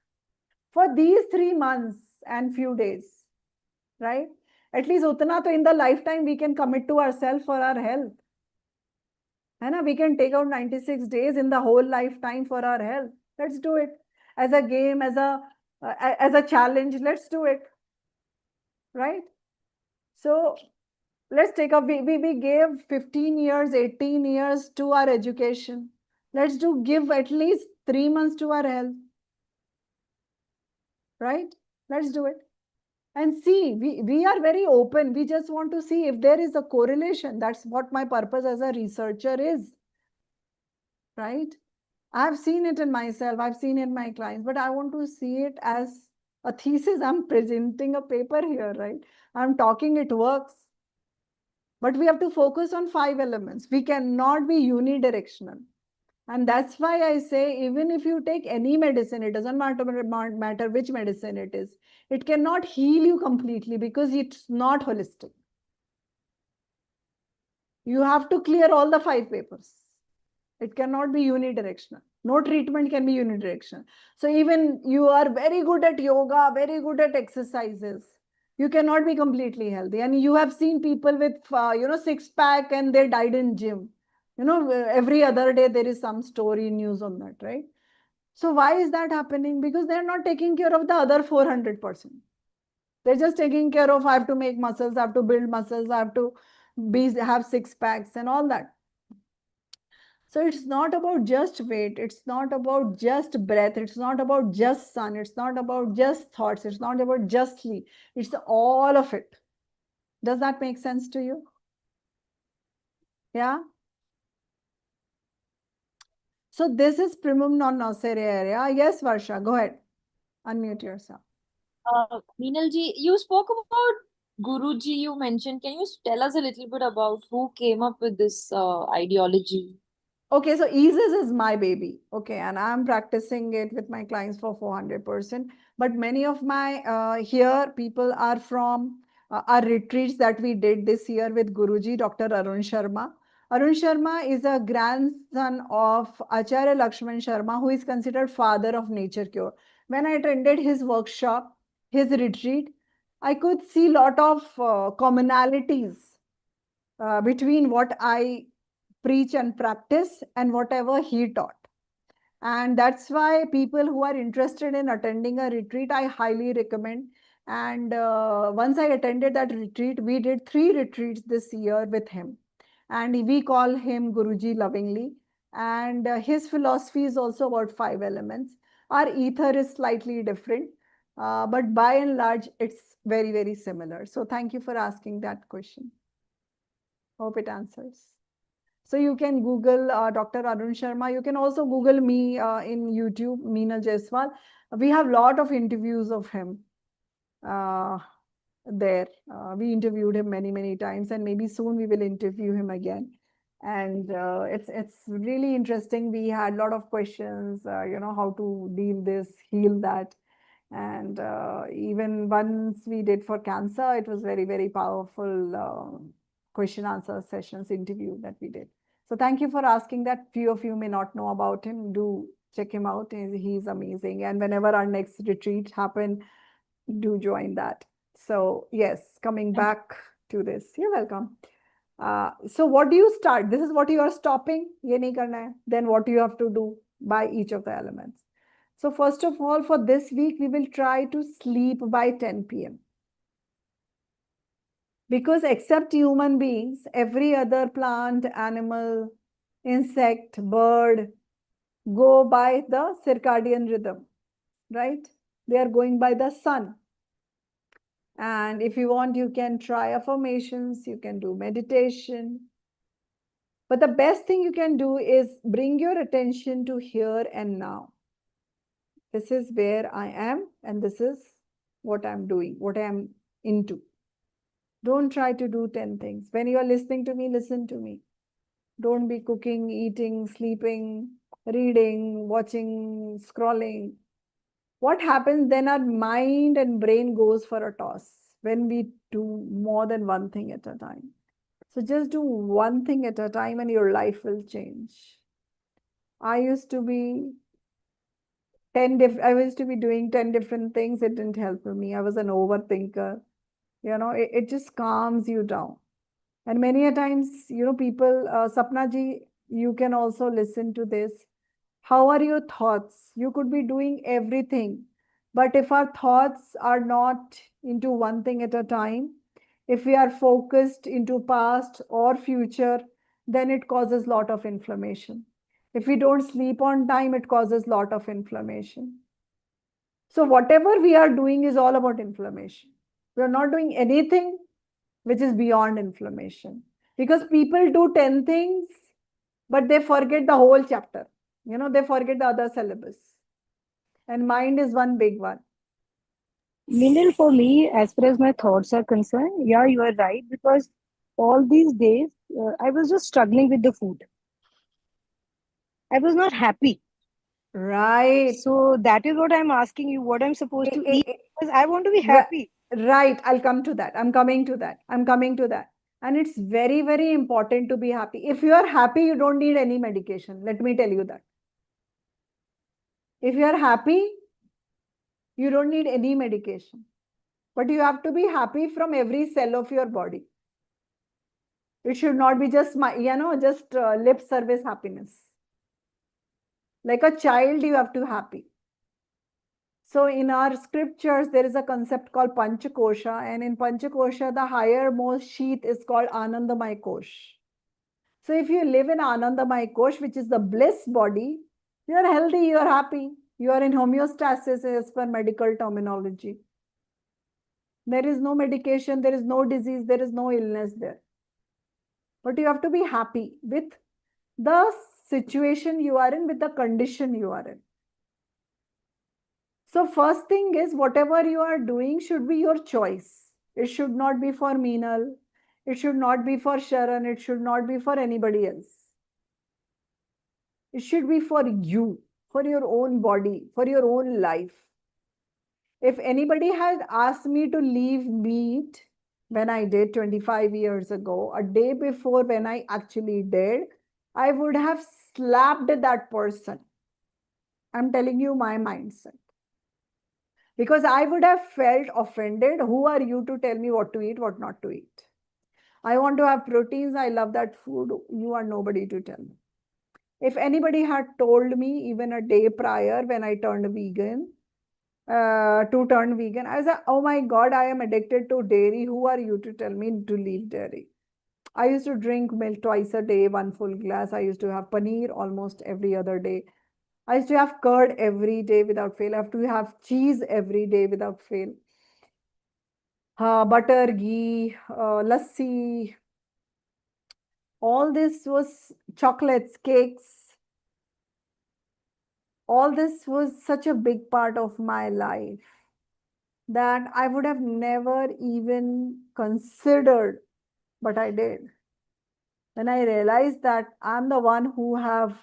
For these 3 months and few days, right? At least utna to in the lifetime we can commit to ourselves for our health. We can take out 96 days in the whole lifetime for our health. Let's do it as a game, as a challenge. Let's do it, right? So let's take up. We gave 15 years, 18 years to our education. Let's give at least 3 months to our health, right? Let's do it. And see, we are very open. We just want to see if there is a correlation. That's what my purpose as a researcher is, right? I've seen it in myself, I've seen it in my clients, but I want to see it as a thesis. I'm presenting a paper here, right? I'm talking, it works. But we have to focus on 5 elements. We cannot be unidirectional. And that's why I say, even if you take any medicine, it doesn't matter which medicine it is, it cannot heal you completely because it's not holistic. You have to clear all the 5 papers. It cannot be unidirectional. No treatment can be unidirectional. So even you are very good at yoga, very good at exercises, you cannot be completely healthy. And you have seen people with, 6-pack and they died in gym. Every other day there is some story news on that, right? So why is that happening? Because they're not taking care of the other 400%. They're just taking care of, I have to make muscles, I have to build muscles, I have to have 6-packs and all that. So it's not about just weight, it's not about just breath, it's not about just sun, it's not about just thoughts, it's not about just sleep, it's all of it. Does that make sense to you? Yeah? So this is primum non nocere area. Yes, Varsha, go ahead. Unmute yourself. Meenal ji, you spoke about Guruji, you mentioned. Can you tell us a little bit about who came up with this ideology? Okay, so EASES is my baby. Okay, and I'm practicing it with my clients for 400%. But many of my here people are from our retreats that we did this year with Guruji, Dr. Arun Sharma. Arun Sharma is a grandson of Acharya Lakshman Sharma, who is considered father of nature cure. When I attended his workshop, his retreat, I could see a lot of commonalities between what I preach and practice and whatever he taught. And that's why people who are interested in attending a retreat, I highly recommend. And once I attended that retreat, we did 3 retreats this year with him. And we call him Guruji lovingly. And his philosophy is also about 5 elements. Our ether is slightly different. But by and large, it's very, very similar. So thank you for asking that question. Hope it answers. So you can Google Dr. Arun Sharma. You can also Google me in YouTube, Meenal Jaiswal. We have a lot of interviews of him there. We interviewed him many, many times, and maybe soon we will interview him again. And it's really interesting. We had a lot of questions, how to deal this, heal that. And even once we did for cancer, it was very, very powerful question answer sessions interview that we did. So thank you for asking that. Few of you may not know about him. Do check him out. He's amazing. And whenever our next retreat happen, do join that. So yes, coming back to this. You're welcome. So what do you start? This is what you are stopping. Ye nahi karna hai. Then what you have to do by each of the elements. So first of all, for this week, we will try to sleep by 10 p.m. Because except human beings, every other plant, animal, insect, bird go by the circadian rhythm, right? They are going by the sun. And if you want, you can try affirmations, you can do meditation. But the best thing you can do is bring your attention to here and now. This is where I am, and this is what I'm doing, what I'm into. Don't try to do 10 things. When you are listening to me, listen to me. Don't be cooking, eating, sleeping, reading, watching, scrolling. What happens then? Our mind and brain goes for a toss when we do more than one thing at a time. So just do one thing at a time and your life will change. I used to be doing 10 different things. It didn't help me. I was an overthinker. It just calms you down. And many a times, people, Sapna ji, you can also listen to this. How are your thoughts? You could be doing everything. But if our thoughts are not into one thing at a time, if we are focused into past or future, then it causes lot of inflammation. If we don't sleep on time, it causes lot of inflammation. So whatever we are doing is all about inflammation. We are not doing anything which is beyond inflammation. Because people do 10 things, but they forget the whole chapter. They forget the other syllabus. And mind is one big one. Meenal, for me, as far as my thoughts are concerned, yeah, you are right. Because all these days, I was just struggling with the food. I was not happy. Right. So that is what I'm asking you, what I'm supposed to eat, because I want to be happy. Right. I'll come to that. I'm coming to that. And it's very, very important to be happy. If you are happy, you don't need any medication. Let me tell you that. If you are happy, you don't need any medication. But you have to be happy from every cell of your body. It should not be just lip service happiness. Like a child, you have to be happy. So in our scriptures, there is a concept called Panchakosha, and in Panchakosha, the highermost sheath is called Anandamaya Kosh. So if you live in Anandamaya Kosh, which is the bliss body, you are healthy, you are happy, you are in homeostasis as per medical terminology. There is no medication, there is no disease, there is no illness there. But you have to be happy with the situation you are in, with the condition you are in. So first thing is, whatever you are doing should be your choice. It should not be for Meenal. It should not be for Sharan. It should not be for anybody else. It should be for you, for your own body, for your own life. If anybody had asked me to leave meat when I did 25 years ago, a day before when I actually did, I would have slapped that person. I'm telling you my mindset. Because I would have felt offended. Who are you to tell me what to eat, what not to eat? I want to have proteins. I love that food. You are nobody to tell me. If anybody had told me even a day prior when I turned vegan, I was like, oh my God, I am addicted to dairy. Who are you to tell me to leave dairy? I used to drink milk twice a day, one full glass. I used to have paneer almost every other day. I used to have curd every day without fail. I have to have cheese every day without fail. Butter, ghee, lassi. All this was chocolates, cakes. All this was such a big part of my life that I would have never even considered, but I did. When I realized that I'm the one who have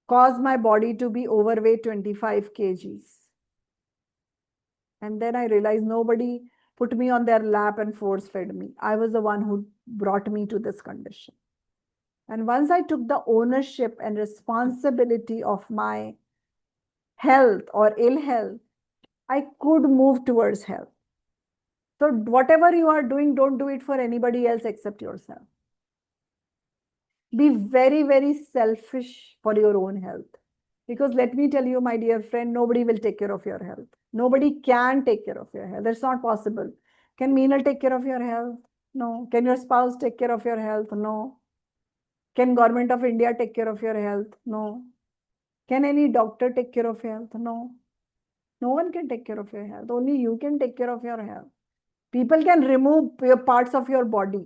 caused my body to be overweight 25 kgs. And then I realized nobody put me on their lap and force fed me. I was the one who brought me to this condition. And once I took the ownership and responsibility of my health or ill health, I could move towards health. So whatever you are doing, don't do it for anybody else except yourself. Be very, very selfish for your own health. Because let me tell you, my dear friend, nobody will take care of your health. Nobody can take care of your health. That's not possible. Can Meenal take care of your health? No. Can your spouse take care of your health? No. Can Government of India take care of your health? No. Can any doctor take care of your health? No. No one can take care of your health. Only you can take care of your health. People can remove your parts of your body.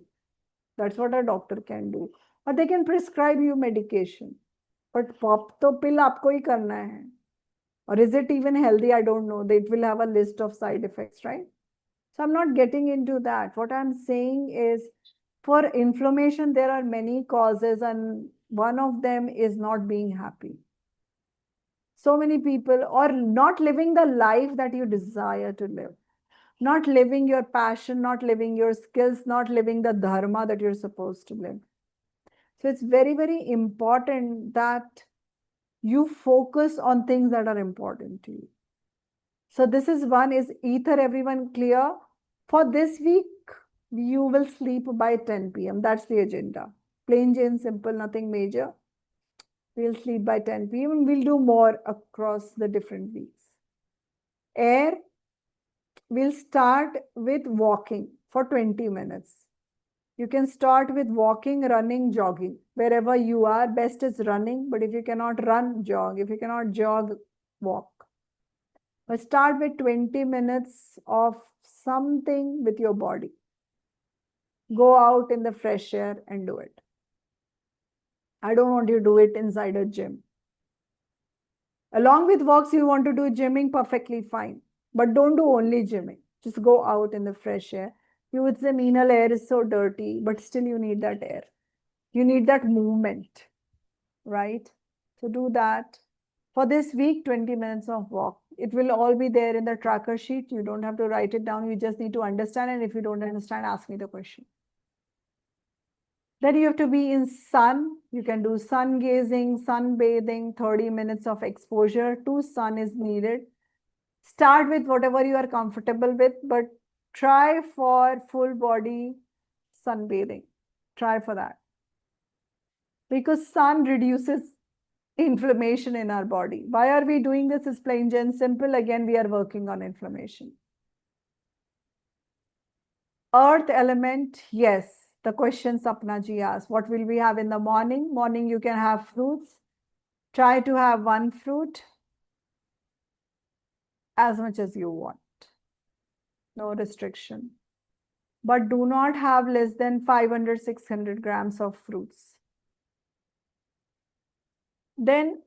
That's what a doctor can do. Or they can prescribe you medication. But pop to pill aapko hi karna hai. Or is it even healthy? I don't know. It will have a list of side effects, right? So I'm not getting into that. What I'm saying is for inflammation, there are many causes, and one of them is not being happy. So many people are not living the life that you desire to live, not living your passion, not living your skills, not living the dharma that you're supposed to live. So it's very, very important that you focus on things that are important to you. So this is one is ether, everyone clear? For this week, you will sleep by 10 p.m. That's the agenda. Plain Jane, simple, nothing major. We'll sleep by 10 p.m. and we'll do more across the different weeks. Air, we'll start with walking for 20 minutes. You can start with walking, running, jogging. Wherever you are, best is running. But if you cannot run, jog. If you cannot jog, walk. But start with 20 minutes of something with your body. Go out in the fresh air and do it. I don't want you to do it inside a gym. Along with walks, you want to do gymming, perfectly fine. But don't do only gymming. Just go out in the fresh air. You would say, Meenal, air is so dirty, but still you need that air. You need that movement, right? So do that. For this week, 20 minutes of walk. It will all be there in the tracker sheet. You don't have to write it down. You just need to understand. And if you don't understand, ask me the question. Then you have to be in sun. You can do sun gazing, sun bathing, 30 minutes of exposure to sun is needed. Start with whatever you are comfortable with, but try for full body sunbathing. Try for that. Because sun reduces inflammation in our body. Why are we doing this? Is plain and simple. Again, we are working on inflammation. Earth element, yes. The question Sapna ji asked, what will we have in the morning? Morning, you can have fruits. Try to have one fruit as much as you want. No restriction. But do not have less than 500, 600 grams of fruits. Then,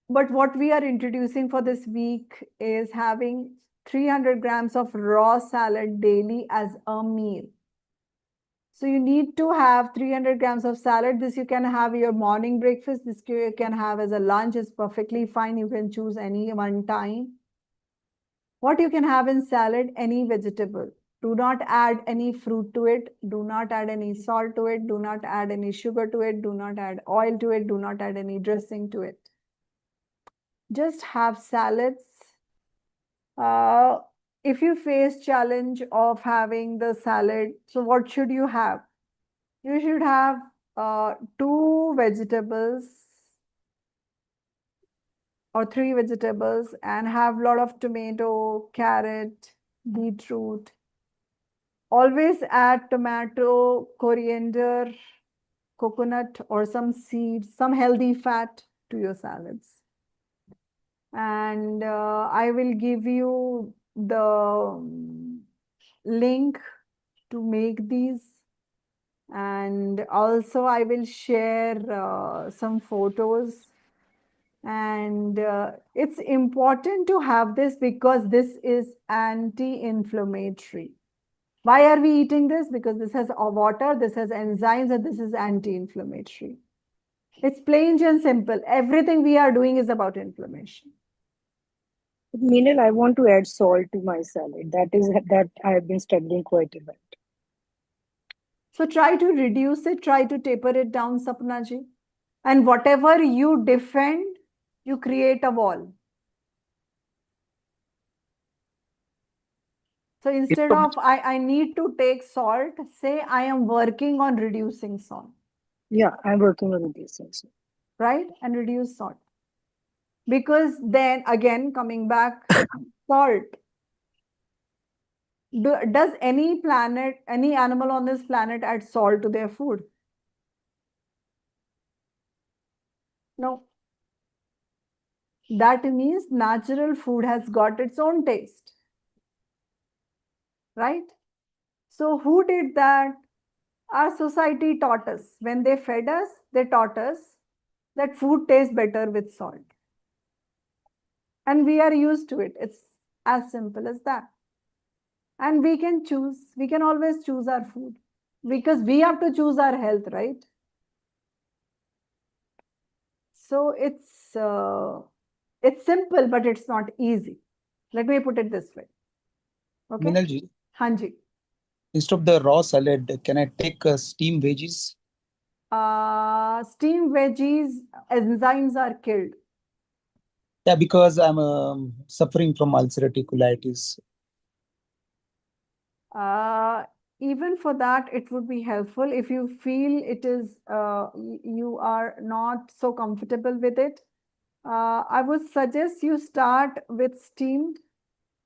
but what we are introducing for this week is having 300 grams of raw salad daily as a meal. So you need to have 300 grams of salad. This you can have your morning breakfast. This you can have as a lunch. Is perfectly fine. You can choose any one time. What you can have in salad, any vegetable. Do not add any fruit to it. Do not add any salt to it. Do not add any sugar to it. Do not add oil to it. Do not add any dressing to it. Just have salads. If you face challenge of having the salad, so what should you have? You should have 2 vegetables or 3 vegetables and have a lot of tomato, carrot, beetroot. Always add tomato, coriander, coconut or some seeds, some healthy fat to your salads. And I will give you the link to make these. And also I will share some photos. And it's important to have this because this is anti-inflammatory. Why are we eating this? Because this has water, this has enzymes, and this is anti-inflammatory. It's plain and simple. Everything we are doing is about inflammation. Meenal, I want to add salt to my salad. That I have been studying quite a bit. So try to reduce it, try to taper it down, Sapna ji. And whatever you defend, you create a wall. So instead of I need to take salt, say I am working on reducing salt. Yeah, I'm working on this also. Right? And reduce salt. Because then again, coming back, salt. Does any planet, any animal on this planet add salt to their food? No. That means natural food has got its own taste. Right? So who did that? Our society taught us. When they fed us, they taught us that food tastes better with salt. And we are used to it. It's as simple as that. And we can choose. We can always choose our food because we have to choose our health, right? So it's simple, but it's not easy. Let me put it this way. Okay. Meenal ji, Hanji. instead of the raw salad, can I take steamed veggies? Steamed veggies, enzymes are killed. Yeah, because I'm suffering from ulcerative colitis. Even for that, it would be helpful if you feel it is you are not so comfortable with it. I would suggest you start with steamed,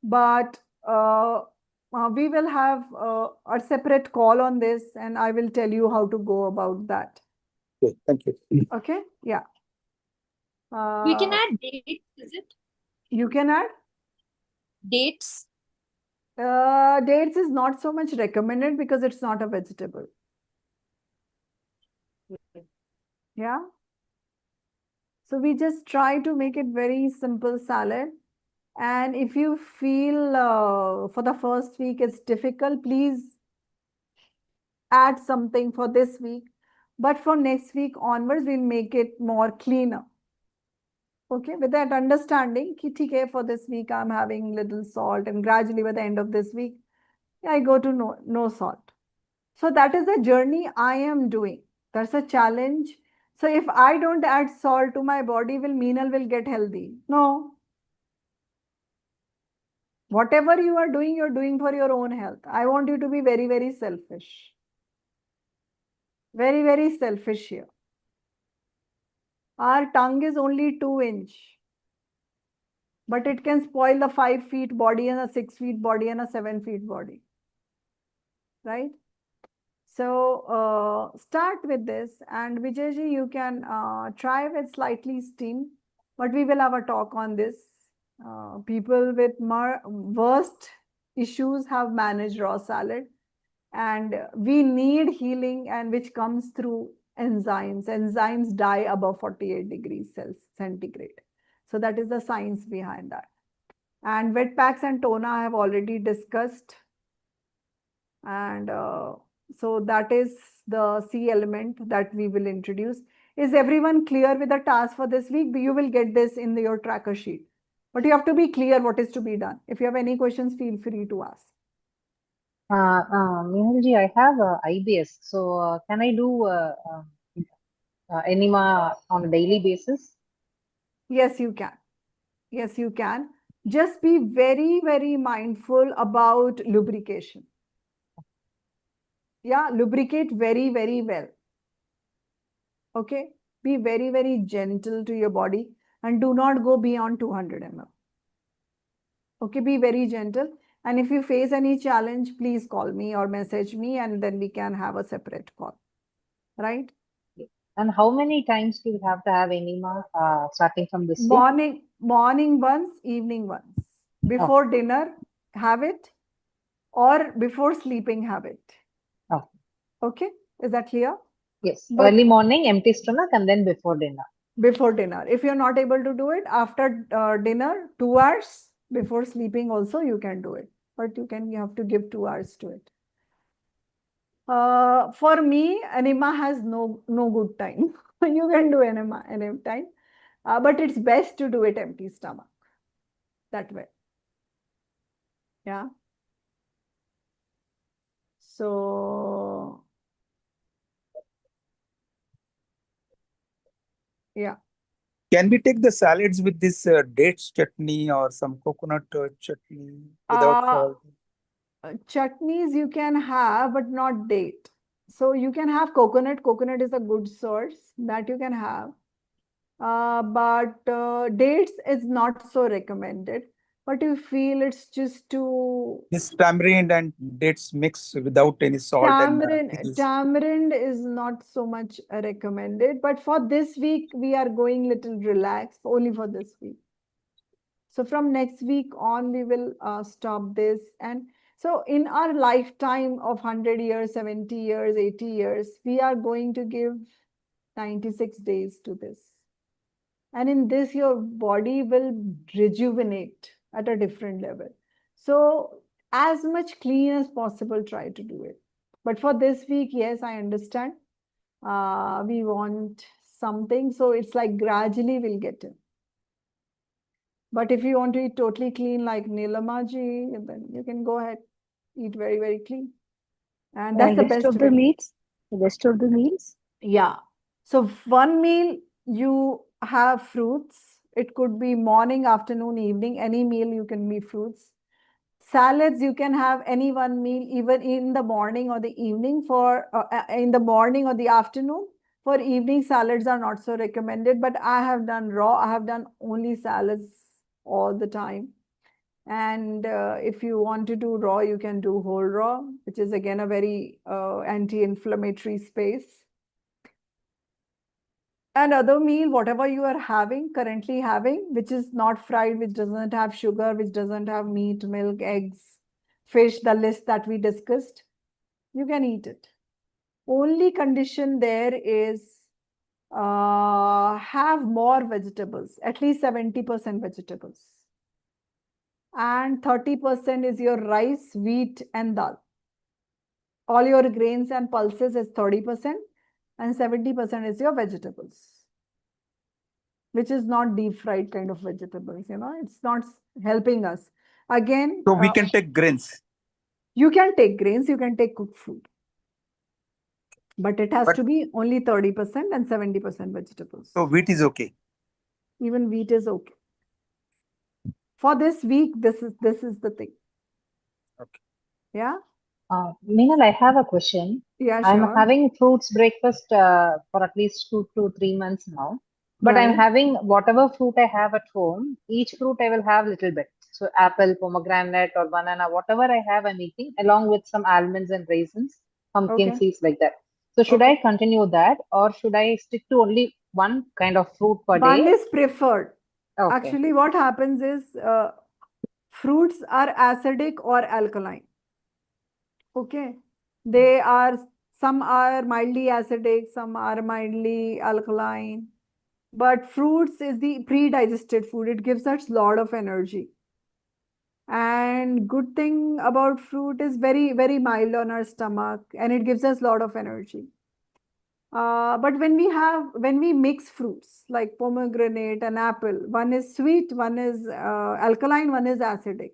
but we will have a separate call on this, and I will tell you how to go about that. Okay, thank you. Okay, yeah. We can add dates, is it? You can add? Dates. Dates is not so much recommended because it's not a vegetable. Yeah. So we just try to make it very simple salad. And if you feel for the first week it's difficult, please add something for this week. But for next week onwards, we'll make it more cleaner. Okay, with that understanding, ki for this week I'm having little salt, and gradually by the end of this week, I go to no salt. So that is the journey I am doing. That's a challenge. So if I don't add salt to my body, Meenal will get healthy? No. Whatever you are doing, you're doing for your own health. I want you to be very, very selfish. Very, very selfish here. Our tongue is only 2 inch, but it can spoil the 5 feet body and a 6 feet body and a 7 feet body. Right? So start with this, and Vijayji, you can try with slightly steam, but we will have a talk on this. People with worst issues have managed raw salad, and we need healing, and which comes through enzymes. Enzymes die above 48 degrees centigrade. So that is the science behind that. And wet packs and toner I have already discussed. And so that is the C element that we will introduce. Is everyone clear with the task for this week? You will get this in your tracker sheet. But you have to be clear what is to be done. If you have any questions, feel free to ask. Meenal ji, I have IBS. So can I do enema on a daily basis? Yes, you can. Yes, you can. Just be very, very mindful about lubrication. Yeah, lubricate very, very well. Okay. Be very, very gentle to your body and do not go beyond 200 ml. Okay, be very gentle. And if you face any challenge, please call me or message me, and then we can have a separate call. Right? And how many times do you have to have enema starting from this week? Morning once, evening once. Oh, Before dinner, have it, or before sleeping, have it. oh, Okay, is that clear? yes. But Early morning, empty stomach, and then before dinner. before dinner, if you're not able to do it after dinner, 2 hours before sleeping also you can do it, but you have to give 2 hours to it. For me, enema has no good time. You can do enema anytime, but it's best to do it empty stomach. That way. Yeah. So yeah. Can we take the salads with this dates chutney or some coconut chutney without Uh, salt? Chutneys you can have, but not date. So you can have coconut. Coconut is a good source that you can have. But dates is not so recommended. But you feel it's just too This tamarind and dates mix without any salt and peas. tamarind is not so much recommended. But for this week, we are going little relaxed only for this week. So from next week on, we will stop this. And so in our lifetime of 100 years, 70 years, 80 years, we are going to give 96 days to this. And in this, your body will rejuvenate at a different level. So as much clean as possible, try to do it. But for this week, yes, I understand. We want something. So it's like gradually we'll get in. But if you want to eat totally clean like Nilamaji, then you can go ahead, eat very, very clean. And that's the rest best of the way. meals? The rest of the meals? Yeah. So one meal you have fruits. It could be morning, afternoon, evening, any meal you can be fruits. Salads, you can have any one meal, even in the morning or the evening in the morning or the afternoon. For evening, salads are not so recommended, but I have done raw. I have done only salads all the time. And if you want to do raw, you can do whole raw, which is again a very anti-inflammatory space. And other meal, whatever you are currently having, which is not fried, which doesn't have sugar, which doesn't have meat, milk, eggs, fish, the list that we discussed, you can eat it. Only condition there is have more vegetables, at least 70% vegetables. And 30% is your rice, wheat, and dal. All your grains and pulses is 30%, and 70% is your vegetables, which is not deep fried kind of vegetables. It's not helping us. Again, So we can take grains. you can take grains, you can take cooked food, but it has But to be only 30% and 70% vegetables. so wheat is okay. Even wheat is okay. For this week, this is the thing. Okay. Yeah. Meenal, I have a question. Yeah, I'm sure. having fruits breakfast for at least 2 to 3 months now. But I'm Right. having whatever fruit I have at home, each fruit I will have little bit. So apple, pomegranate or banana, whatever I have, I'm eating along with some almonds and raisins, pumpkin Okay. seeds like that. So should Okay. I continue that or should I stick to only one kind of fruit per One day? is preferred. Okay. Actually, what happens is fruits are acidic or alkaline. Okay. Some are mildly acidic, some are mildly alkaline. But fruits is the pre-digested food. It gives us a lot of energy. And good thing about fruit is very, very mild on our stomach, and it gives us a lot of energy. But when we mix fruits like pomegranate and apple, one is sweet, one is alkaline, one is acidic.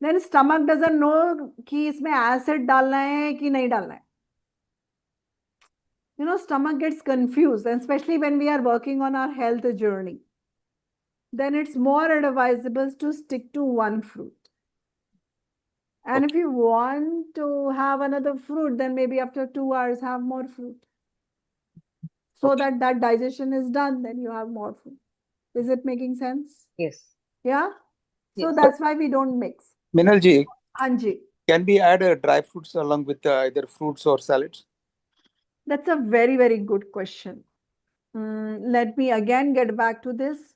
Then stomach doesn't know कि इसमें acid डालना है कि नहीं डालना है. Stomach gets confused, and especially when we are working on our health journey. Then it's more advisable to stick to one fruit. And if you want to have another fruit, then maybe after 2 hours, have more fruit. So that digestion is done, then you have more food. Is it making sense? Yes. Yeah. So Yes. that's why we don't mix. Minalji, Anji, can we add dry fruits along with either fruits or salads? that's a very, very good question. Let me again get back to this.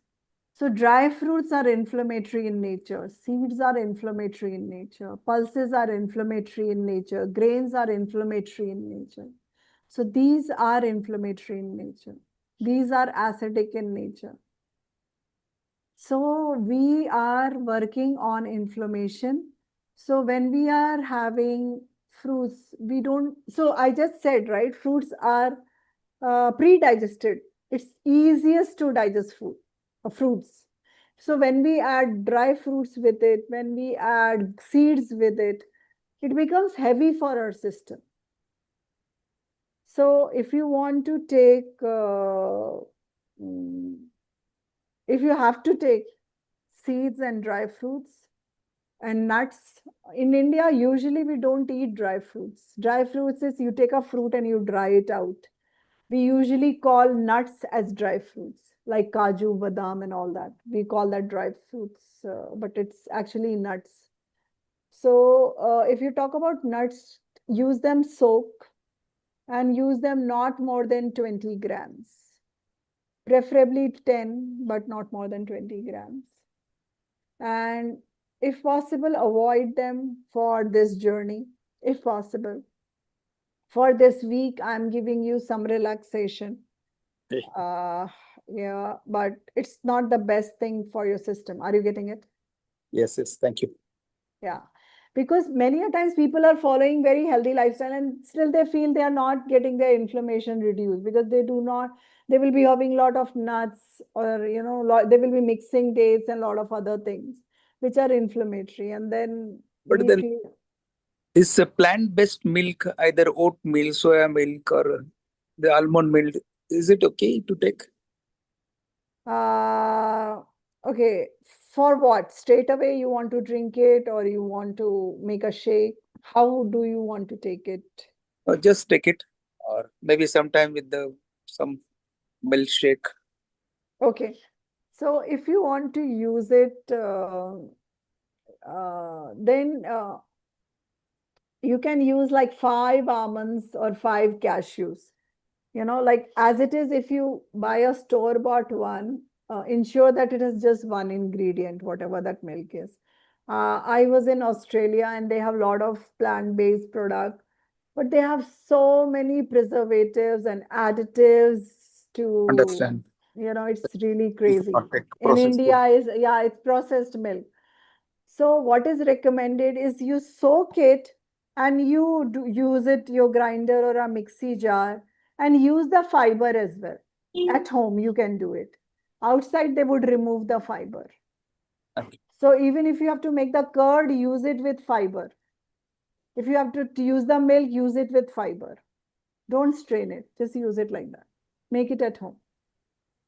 So dry fruits are inflammatory in nature. Seeds are inflammatory in nature. Pulses are inflammatory in nature. Grains are inflammatory in nature. So these are inflammatory in nature. These are acidic in nature. So we are working on inflammation. So when we are having fruits, we don't, so I just said, right, fruits are pre-digested. It's easiest to digest food, fruits. So when we add dry fruits with it, when we add seeds with it, it becomes heavy for our system. So if you want to take, if you have to take seeds and dry fruits and nuts, in India, usually we don't eat dry fruits. Dry fruits is you take a fruit and you dry it out. We usually call nuts as dry fruits, like kaju, badam, and all that. We call that dry fruits, but it's actually nuts. So if you talk about nuts, use them soak and use them not more than 20 grams, preferably 10, but not more than 20 grams. And if possible, avoid them for this journey, if possible. For this week, I'm giving you some relaxation. Yeah, but it's not the best thing for your system. Are you getting it? Yes, yes, thank you. Yeah, because many a times people are following very healthy lifestyle and still they feel they are not getting their inflammation reduced because they do not, they will be having a lot of nuts or, you know, they will be mixing dates and a lot of other things which are inflammatory. And then But we then feel, this plant-based milk, either oat milk, soya milk, or the almond milk, is it okay to take? okay, for what? Straight away you want to drink it or you want to make a shake? How do you want to take it? Or just take it, or maybe sometime with the some milkshake. Okay, so if you want to use it, then you can use like 5 almonds or 5 cashews. You know, like as it is, if you buy a store-bought one, ensure that it has just one ingredient, whatever that milk is. I was in Australia and they have a lot of plant-based product, but they have so many preservatives and additives to, Understand? you know, it's really You should crazy. not take In processed food. India is, yeah, it's processed milk. So what is recommended is you soak it and you use it, your grinder or a mixie jar, and use the fiber as well. At home, you can do it. Outside, they would remove the fiber. Okay. So even if you have to make the curd, use it with fiber. If you have to use the milk, use it with fiber. Don't strain it. Just use it like that. Make it at home.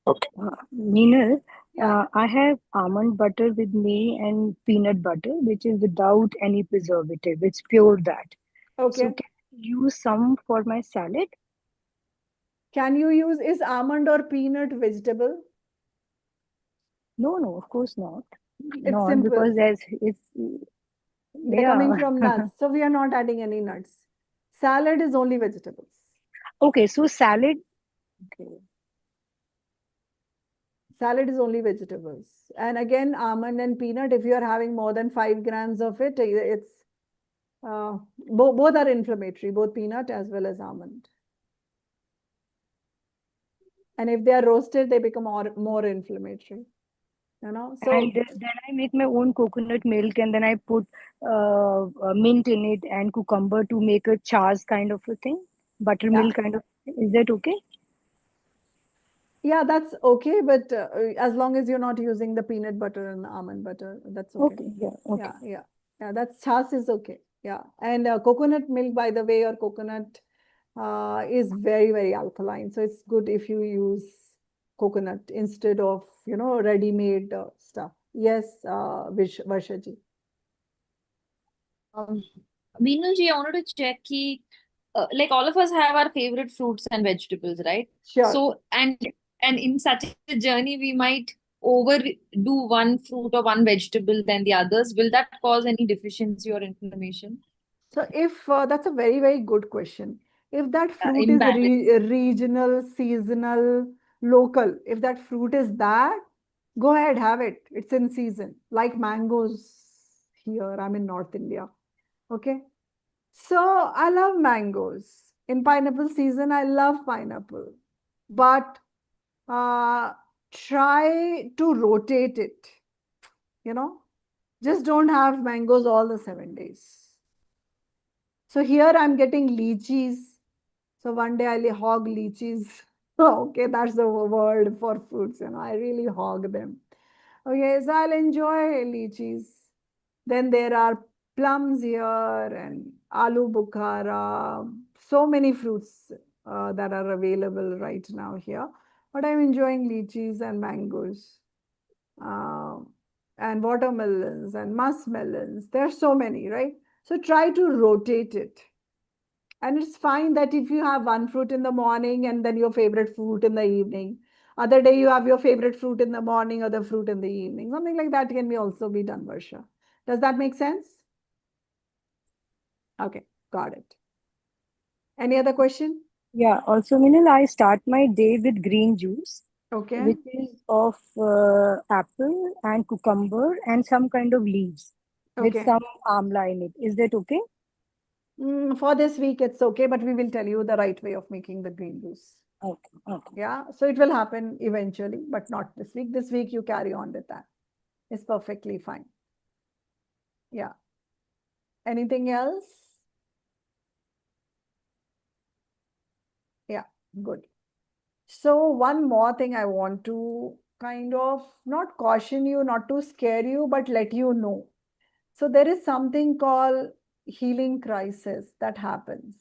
Okay. Meenal, Yeah. I have almond butter with me and peanut butter, which is without any preservative. It's pure that. So Okay. can I use some for my salad? Can you use, is almond or peanut vegetable? No, no, of course not. It's Not simple. because as it's They're coming yeah. from nuts. So we are not adding any nuts. Salad is only vegetables. Okay, so salad. Okay. Salad is only vegetables. And again, almond and peanut, if you are having more than 5 grams of it, it's both are inflammatory, both peanut as well as almond. And if they are roasted, they become more inflammatory. You know, so And then I make my own coconut milk and then I put mint in it and cucumber to make a chas kind of a thing, yeah, buttermilk kind of. Is that okay? yeah, that's okay. But as long as you're not using the peanut butter and almond butter, that's okay. Okay, yeah, Yeah, okay. yeah, yeah. That's chas is okay. Yeah, and coconut milk, by the way, or coconut is very, very alkaline. So it's good if you use coconut instead of, you know, ready-made stuff. Yes, Varshaji. Um, Meenalji, I wanted to check like all of us have our favorite fruits and vegetables, right? Sure. So and in such a journey, we might overdo one fruit or one vegetable than the others. Will that cause any deficiency or inflammation? So if that's a very, very good question. If that fruit is Imbalance. regional, seasonal, local. If that fruit is that, go ahead, have it. It's in season. Like mangoes here. I'm in North India. Okay. So I love mangoes. In pineapple season, I love pineapple. But try to rotate it. Just don't have mangoes all the 7 days. So here I'm getting lychees. So one day I'll hog lychees. Okay, that's the word for fruits. I really hog them. Okay, so I'll enjoy lychees. Then there are plums here and aloo bukhara. So many fruits that are available right now here. But I'm enjoying lychees and mangoes. And watermelons and muskmelons. There are so many, right? So try to rotate it. And it's fine that if you have one fruit in the morning and then your favorite fruit in the evening, other day you have your favorite fruit in the morning, other fruit in the evening. Something like that can also be done, Varsha. Does that make sense? Okay, got it. Any other question? Yeah, also, Minal, I start my day with green juice, Okay. which is of apple and cucumber and some kind of leaves with Okay. some amla in it. Is that okay? For this week, it's okay, but we will tell you the right way of making the green juice. Okay, okay. Yeah, so it will happen eventually, but not this week. This week, you carry on with that. It's perfectly fine. Yeah. Anything else? Yeah, good. So one more thing I want to kind of not caution you, not to scare you, but let you know. So there is something called healing crisis that happens.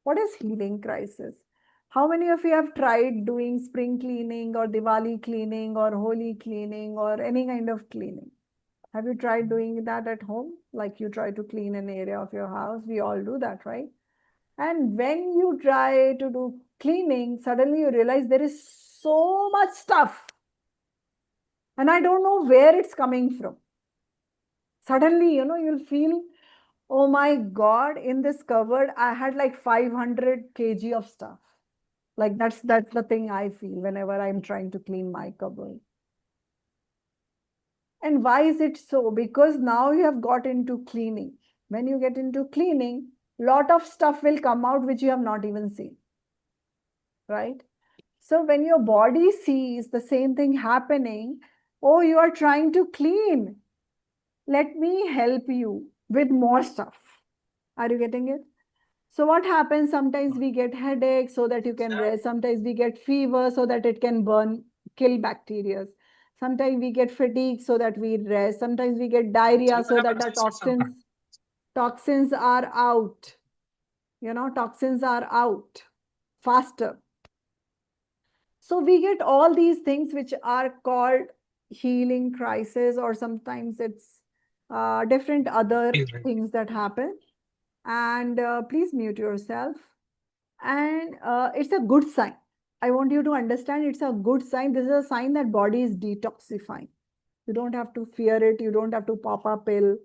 What is healing crisis? How many of you have tried doing spring cleaning or Diwali cleaning or Holi cleaning or any kind of cleaning? Have you tried doing that at home? Like you try to clean an area of your house. We all do that, right? And when you try to do cleaning, suddenly you realize there is so much stuff. And I don't know where it's coming from. Suddenly, you'll feel, oh my God, in this cupboard, I had like 500 kg of stuff. Like that's the thing I feel whenever I'm trying to clean my cupboard. And why is it so? Because now you have got into cleaning. When you get into cleaning, lot of stuff will come out which you have not even seen. Right? So when your body sees the same thing happening, oh, you are trying to clean. Let me help you with more stuff. Are you getting it? So what happens? Sometimes we get headaches so that you can rest. Sometimes we get fever so that it can kill bacteria. Sometimes we get fatigue so that we rest. Sometimes we get diarrhea so that the toxins are out. Toxins are out faster. So we get all these things which are called healing crisis, or sometimes it's different other things that happen. And please mute yourself. And it's a good sign. I want you to understand it's a good sign. This is a sign that body is detoxifying. You don't have to fear it. You don't have to pop a pill.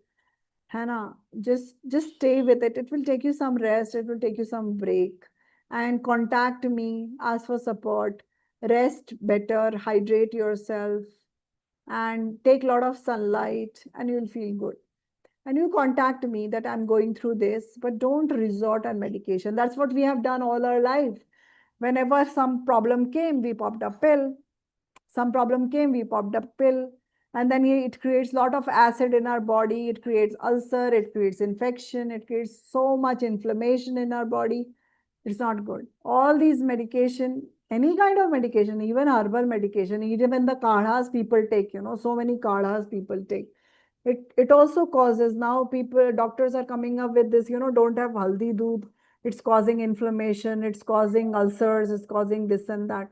Hannah, just stay with it. It will take you some rest. It will take you some break. And contact me, ask for support, rest better, hydrate yourself, and take a lot of sunlight, and you'll feel good. And you contact me that I'm going through this, but don't resort on medication. That's what we have done all our life. Whenever some problem came, we popped a pill. Some problem came, we popped a pill. And then it creates a lot of acid in our body. It creates ulcer, it creates infection, it creates so much inflammation in our body. It's not good. All these medication, any kind of medication, even herbal medication, even the kadhas people take, so many kadhas people take. It also causes, now doctors are coming up with this, don't have haldi doodh. It's causing inflammation, it's causing ulcers, it's causing this and that.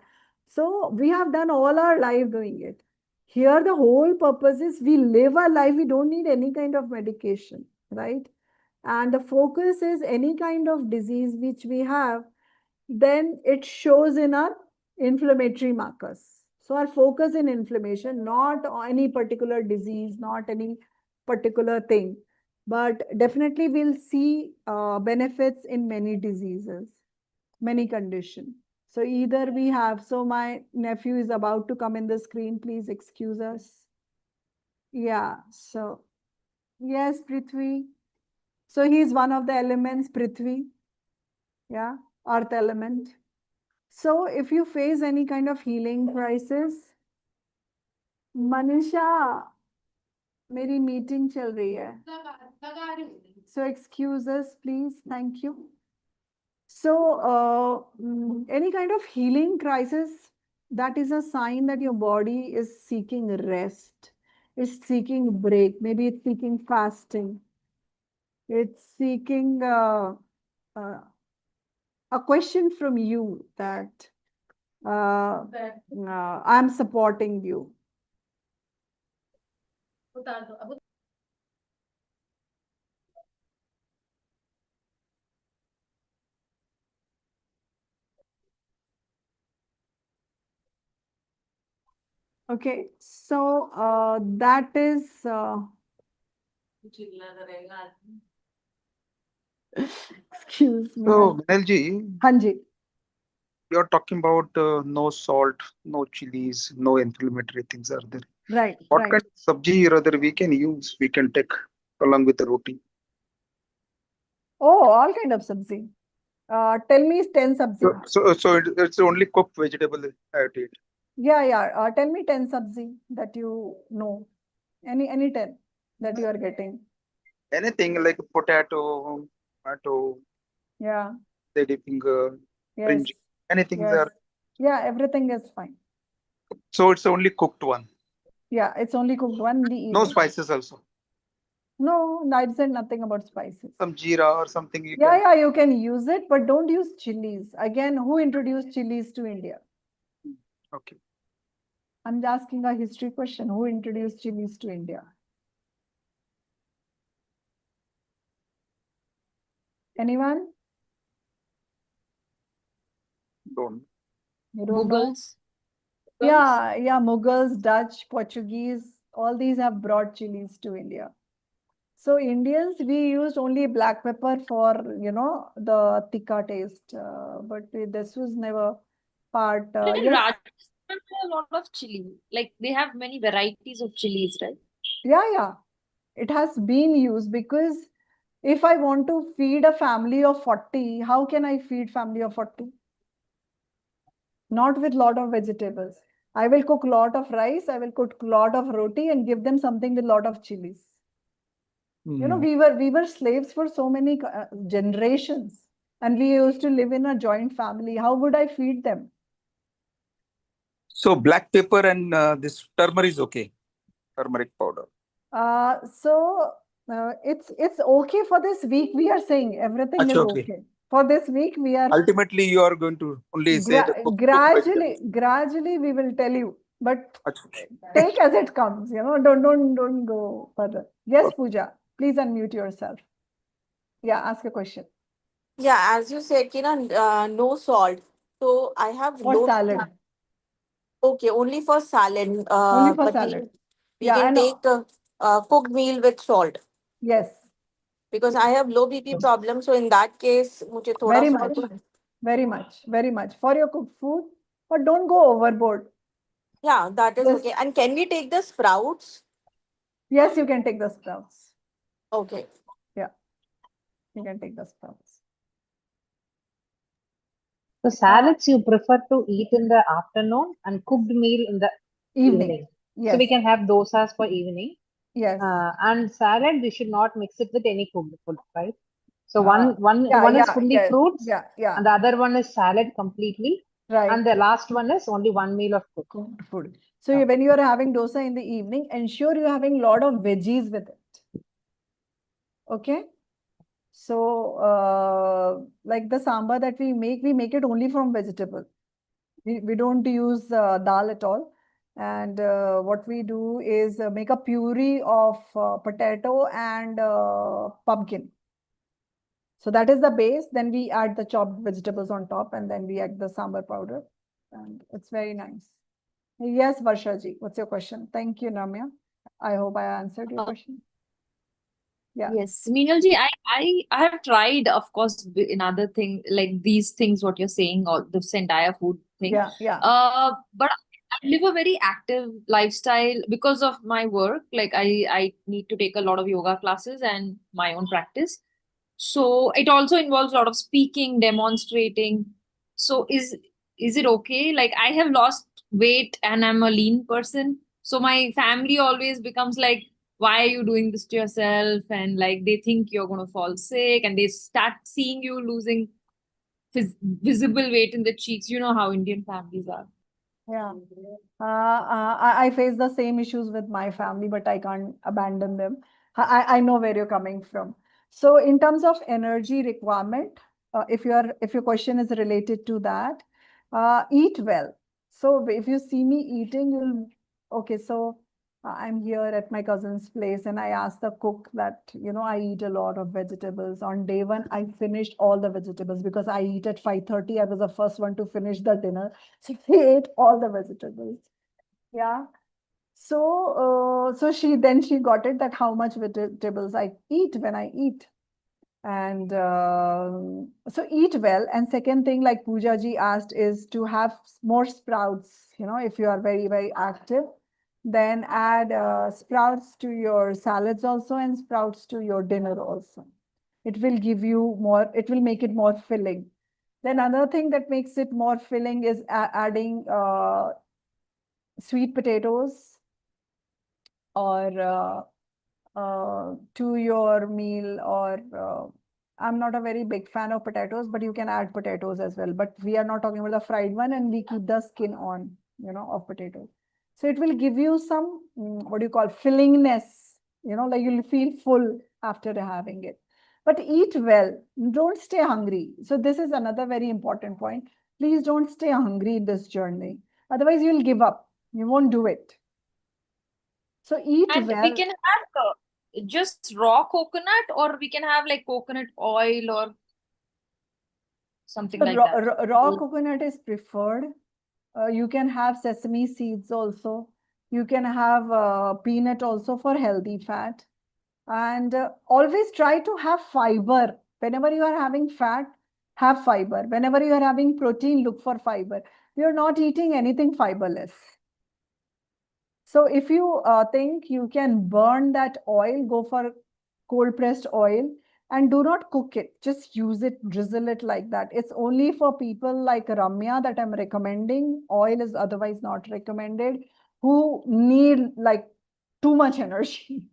So we have done all our life doing it. Here, the whole purpose is we live our life. We don't need any kind of medication, right? And the focus is any kind of disease which we have, then it shows in our inflammatory markers. So our focus in inflammation, not any particular disease, not any particular thing, but definitely we'll see benefits in many diseases, many conditions. So either we have, so my nephew is about to come in the screen, please excuse us. Yeah, so yes, Prithvi. So he's one of the elements, Prithvi. Yeah, earth element. So if you face any kind of healing crisis, Manisha, मेरी meeting चल रही है. So excuse us, please. Thank you. So any kind of healing crisis, that is a sign that your body is seeking rest, is seeking break. Maybe it's seeking fasting. It's seeking a question from you that I'm supporting you. Okay, so that is excuse me. So, Vinalji, Hanji. you're talking about no salt, no chilies, no inflammatory things are there. Right, What right. kind of sabji rather we can use, we can take along with the roti? Oh, all kind of sabzi. Tell me 10 sabzi. It's only cooked vegetable I have to eat. Yeah. Tell me 10 sabzi that you know. Any 10 that you are getting. Anything like potato, tomato, Yeah. lady finger, Yes. brinjal, anything Yes. there. Yeah, everything is fine. So it's only cooked one. Yeah, it's only cooked one in the evening. No spices also. No, I said nothing about spices. Some jeera or something you Yeah, can. yeah, you can use it, but don't use chilies. Again, who introduced chilies to India? Okay. I'm asking a history question. Who introduced chilies to India? Anyone? Don't. You don't know? Mughals. Yeah, Mughals, Dutch, Portuguese, all these have brought chilies to India. So Indians, we used only black pepper for, the tikka taste. But this was never part. Even Yes. Rajasthan has a lot of chili. Like they have many varieties of chilies, right? Yeah. It has been used because if I want to feed a family of 40, how can I feed family of 40? Not with lot of vegetables. I will cook lot of rice, I will cook lot of roti and give them something with lot of chilies. You know, we were slaves for so many generations and we used to live in a joint family. How would I feed them? So black pepper and this turmeric is okay. Turmeric powder. It's okay for this week. We are saying everything is Achha, okay. okay. For this week, we are Ultimately, you are going to only say the gradually we will tell you, but Achha. take as it comes. Don't go further. Yes, Okay. Pooja, please unmute yourself. Yeah, ask a question. Yeah, as you said, no salt. So I have For low. salad. Okay, only for salad. Only for But salad. we Yeah, I can know. take cooked meal with salt Yes, because I have low BP problem. So in that case, मुझे थोड़ा very salt. much, very much for your cooked food, but don't go overboard. Yeah, that is Yes. okay. And can we take the sprouts? Yes, you can take the sprouts. Okay. Yeah, you can take the sprouts. So salads you prefer to eat in the afternoon and cooked meal in the evening. Yes. So we can have dosas for evening. Yes. And salad we should not mix it with any cooked food, right? So one is fully fruits, Yeah. and the other one is salad completely, Right. and the last one is only one meal of cooked Food. So when you are having dosa in the evening, ensure you're having a lot of veggies with it. Okay. So like the sambar that we make it only from vegetable. We don't use dal at all. And what we do is make a puree of potato and pumpkin. So that is the base. Then we add the chopped vegetables on top and then we add the sambar powder. And it's very nice. Yes, Varsha ji, what's your question? Thank you, Namya. I hope I answered your question. Yeah. Yes, Meenalji, I have tried, of course, in other thing like these things what you're saying, or this entire food thing. Yeah. But I live a very active lifestyle because of my work. Like I need to take a lot of yoga classes and my own practice. So it also involves a lot of speaking, demonstrating. So is it okay? Like I have lost weight and I'm a lean person. So my family always becomes like, why are you doing this to yourself? And like they think you're gonna fall sick, and they start seeing you losing visible weight in the cheeks. You know how Indian families are. Yeah. I face the same issues with my family, but I can't abandon them. I know where you're coming from. So in terms of energy requirement, if your question is related to that, eat well. So if you see me eating, you'll okay. So I'm here at my cousin's place, and I asked the cook that, I eat a lot of vegetables. On day one, I finished all the vegetables because I eat at 5:30. I was the first one to finish the dinner. So she ate all the vegetables. Yeah. So she got it that how much vegetables I eat when I eat. And so eat well. And second thing, like Pooja ji asked, is to have more sprouts. If you are very, very active, then add sprouts to your salads also, and sprouts to your dinner also. It will give you more, it will make it more filling. Then another thing that makes it more filling is adding sweet potatoes or to your meal, or I'm not a very big fan of potatoes, but you can add potatoes as well. But we are not talking about the fried one, and we keep the skin on, of potatoes. So it will give you some, what do you call, fillingness, like you'll feel full after having it. But eat well, don't stay hungry. So this is another very important point. Please don't stay hungry in this journey. Otherwise, you'll give up. You won't do it. So eat And well. we can have just raw coconut, or we can have like coconut oil or something So like that. raw coconut is preferred. You can have sesame seeds also. You can have peanut also for healthy fat. And always try to have fiber. Whenever you are having fat, have fiber. Whenever you are having protein, look for fiber. You're not eating anything fiberless. So if you think you can burn that oil, go for cold pressed oil, and do not cook it. Just use it, drizzle it like that. It's only for people like Ramya that I'm recommending. Oil is otherwise not recommended, who need like too much energy.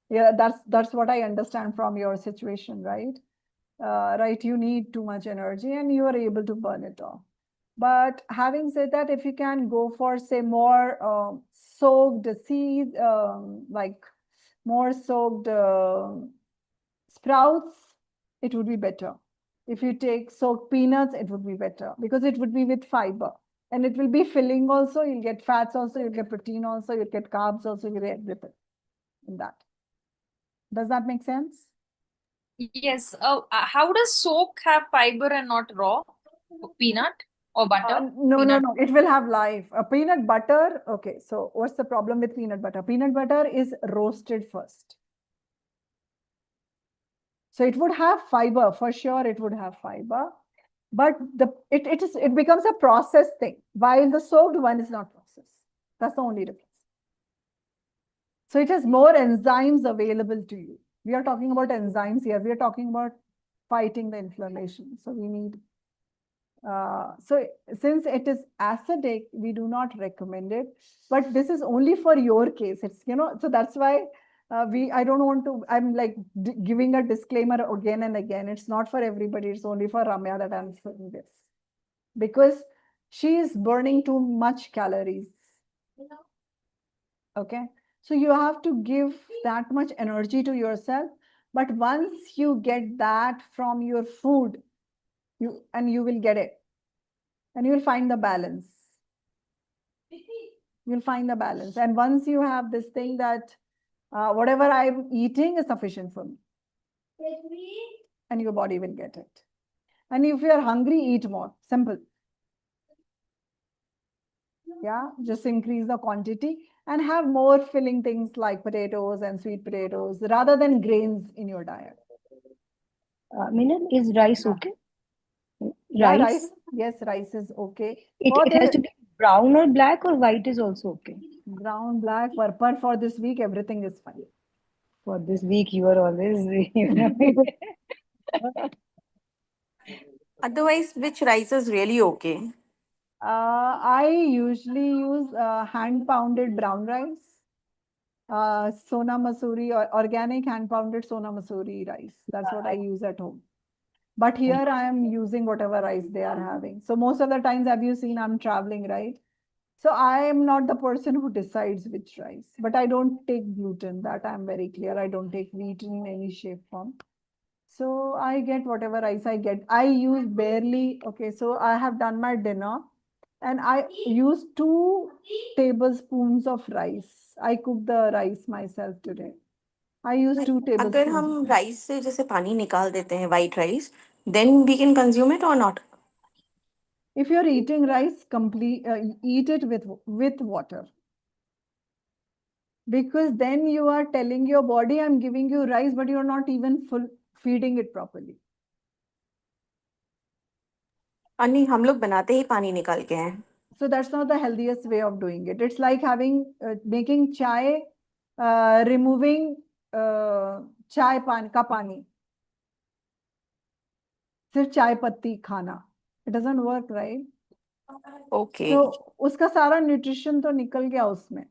Yeah, that's what I understand from your situation, right? Right, you need too much energy and you are able to burn it off. But having said that, if you can go for, say, more soaked seeds, like more soaked sprouts, it would be better. If you take soaked peanuts, it would be better because it would be with fiber. And it will be filling also. You'll get fats also, you'll get protein also, you'll get carbs also, you'll get everything in that. Does that make sense? Yes. How does soak have fiber and not raw? Peanut or butter? No. It will have life. Peanut butter. Okay. So what's the problem with peanut butter? Peanut butter is roasted first. So it would have fiber for sure. It would have fiber, but it becomes a processed thing, while the soaked one is not processed. That's the only difference. So it has more enzymes available to you. We are talking about enzymes here. We are talking about fighting the inflammation. So we need. So since it is acidic, we do not recommend it. But this is only for your case. It's so that's why I don't want to. I'm like giving a disclaimer again and again. It's not for everybody. It's only for Ramya that I'm saying this, because she is burning too much calories. Okay. So you have to give that much energy to yourself. But once you get that from your food, you will get it. And you will find the balance. You'll find the balance. And once you have this thing that whatever I'm eating is sufficient for me. And your body will get it. And if you are hungry, eat more. Simple. Yeah, just increase the quantity and have more filling things like potatoes and sweet potatoes rather than grains in your diet. Meenal, is rice Yeah. okay? Yeah, Rice? rice. Yes, rice is okay. It, For it has the to be brown or black, or white is also okay. brown, black, purple, for this week, everything is fine. For this week, you are always, Otherwise, which rice is really okay? I usually use hand pounded brown rice, Sona Masuri or organic hand pounded Sona Masuri rice. That's what I use at home. But here I am using whatever rice they are having. So most of the times, have you seen I'm traveling, right? So I am not the person who decides which rice, but I don't take gluten. That I'm very clear. I don't take wheat in any shape form. So I get whatever rice I get. I use barely, okay, so I have done my dinner and I use 2 tablespoons of rice. I cook the rice myself today. I use Like, 2 अगर tablespoons. हम rice से जैसे पानी निकाल देते हैं white rice, then we can consume it or not? If you're eating rice, eat it with water. Because then you are telling your body, I'm giving you rice, but you're not even feeding it properly. नहीं, हम लोग बनाते ही पानी निकाल के हैं. So that's not the healthiest way of doing it. It's like making chai, removing chai ka pani. सिर्फ चाय पत्ती खाना. It doesn't work, right? Okay. So उसका सारा न्यूट्रिशन तो निकल गया उसमें.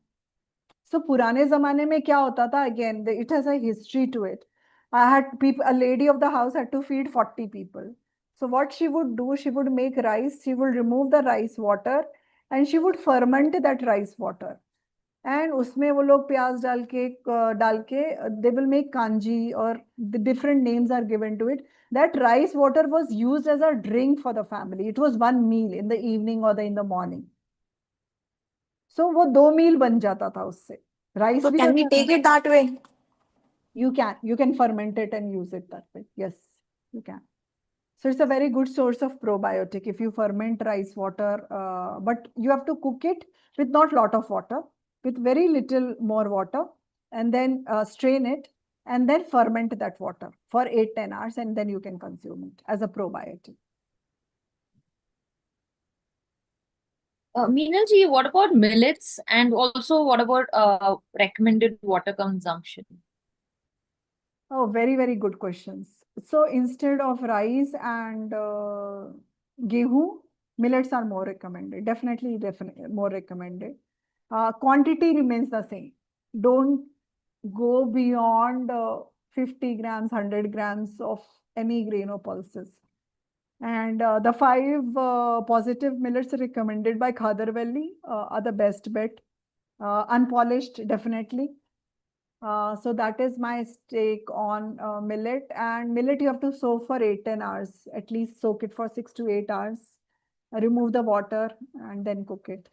So पुराने जमाने में क्या होता था? Again, it has a history to it. A lady of the house had to feed 40 people. So what she would do, she would make rice, she would remove the rice water and she would ferment that rice water. And उसमें वो लोग प्याज डाल के they will make kanji, or the different names are given to it. That rice water was used as a drink for the family. It was one meal in the evening or in the morning. So वो 2 meal बन जाता था उससे. Rice So भी can we अच्छा था. take it that way? You can ferment it and use it that way. Yes, you can. So it's a very good source of probiotic if you ferment rice water, but you have to cook it with not lot of water, with very little more water, and then strain it and then ferment that water for 8-10 hours, and then you can consume it as a probiotic. Meenal ji, what about millets, and also what about recommended water consumption? Oh, very, very good questions. So instead of rice and gehu, millets are more recommended. Definitely more recommended. Quantity remains the same. Don't go beyond 50 grams, 100 grams of any grain or pulses. And the 5 positive millets recommended by Khadar Valley are the best bet. Unpolished, definitely. So that is my take on millet. And millet you have to soak for 8-10 hours. At least soak it for 6 to 8 hours. Remove the water and then cook it.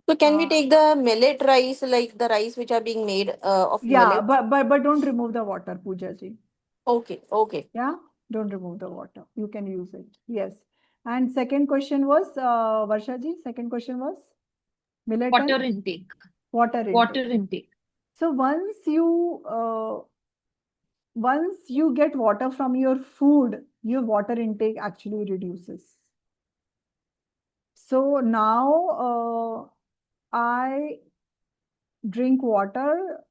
So can we take the millet rice, like the rice which are being made of Yeah, millet? but don't remove the water, Pooja ji. Okay, okay. Yeah, don't remove the water. You can use it. Yes. And second question was, Varsha ji, second question was millet Water and intake. water intake. Water intake. So once you get water from your food, your water intake actually reduces. So now I drink water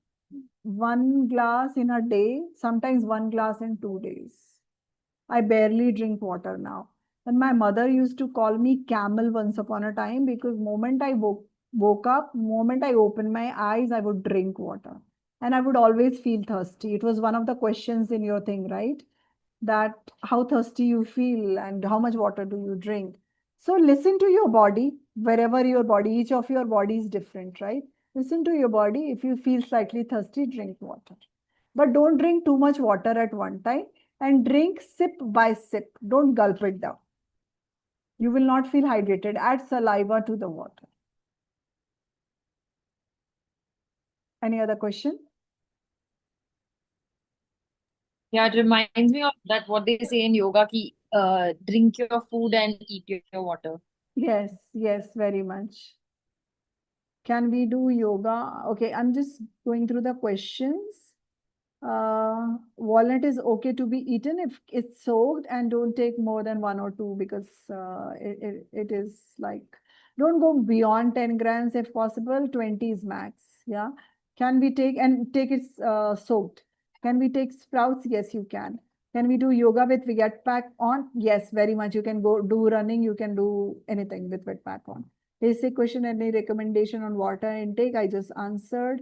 1 glass in a day, sometimes 1 glass in 2 days. I barely drink water now. And my mother used to call me camel once upon a time, because moment I woke up, moment I opened my eyes, I would drink water. And I would always feel thirsty. It was one of the questions in your thing, right? That how thirsty you feel and how much water do you drink. So listen to your body, wherever your body, each of your body is different, right? Listen to your body. If you feel slightly thirsty, drink water. But don't drink too much water at one time, and drink sip by sip. Don't gulp it down. You will not feel hydrated. Add saliva to the water. Any other question? Yeah, it reminds me of that what they say in yoga ki drink your food and eat your water. Yes, yes, very much. Can we do yoga? Okay, I'm just going through the questions. Walnut is okay to be eaten if it's soaked, and don't take more than 1 or 2 because it is like, don't go beyond 10 grams if possible, 20 is max. Yeah. Can we take it soaked? Can we take sprouts? Yes, you can. Can we do yoga with wet pack on? Yes, very much. You can go do running. You can do anything with wet pack on. Basic question, any recommendation on water intake? I just answered.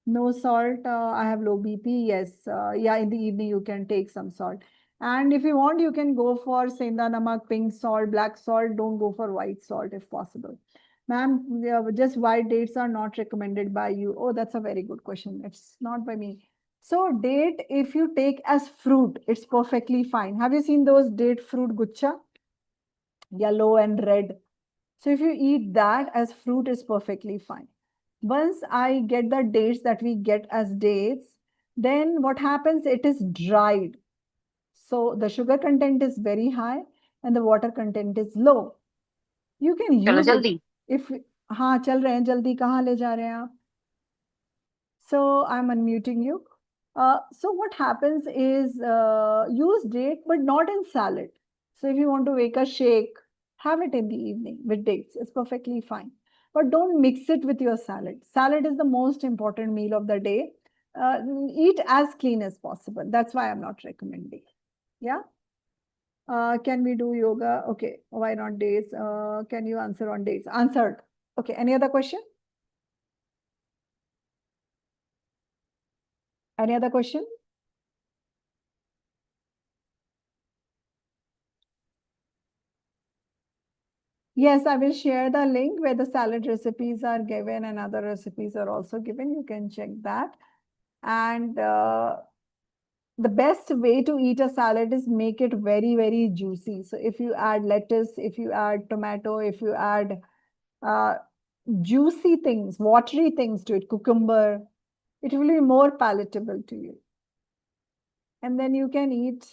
No salt. I have low BP. Yes. Yeah, in the evening you can take some salt. And if you want, you can go for senda namak, pink salt, black salt. Don't go for white salt if possible. Ma'am, just white dates are not recommended by you. Oh, that's a very good question. It's not by me. So date, if you take as fruit, it's perfectly fine. Have you seen those date fruit gucha? Yellow and red. So if you eat that as fruit, is perfectly fine. Once I get the dates that we get as dates, then what happens? It is dried. So the sugar content is very high and the water content is low. You can use it. If हाँ चल रहे हैं जल्दी कहाँ ले जा रहे हैं आप? So I'm unmuting you. So what happens is use date, but not in salad. So if you want to make a shake, have it in the evening with dates. It's perfectly fine. But don't mix it with your salad. Salad is the most important meal of the day. Eat as clean as possible. That's why I'm not recommending. Yeah. Can we do yoga? Okay. Why not dates? Can you answer on dates? Answered. Okay. Any other question? Any other question? Yes, I will share the link where the salad recipes are given and other recipes are also given. You can check that. And the best way to eat a salad is make it very, very juicy. So if you add lettuce, if you add tomato, if you add juicy things, watery things to it, cucumber, it will be more palatable to you. And then you can eat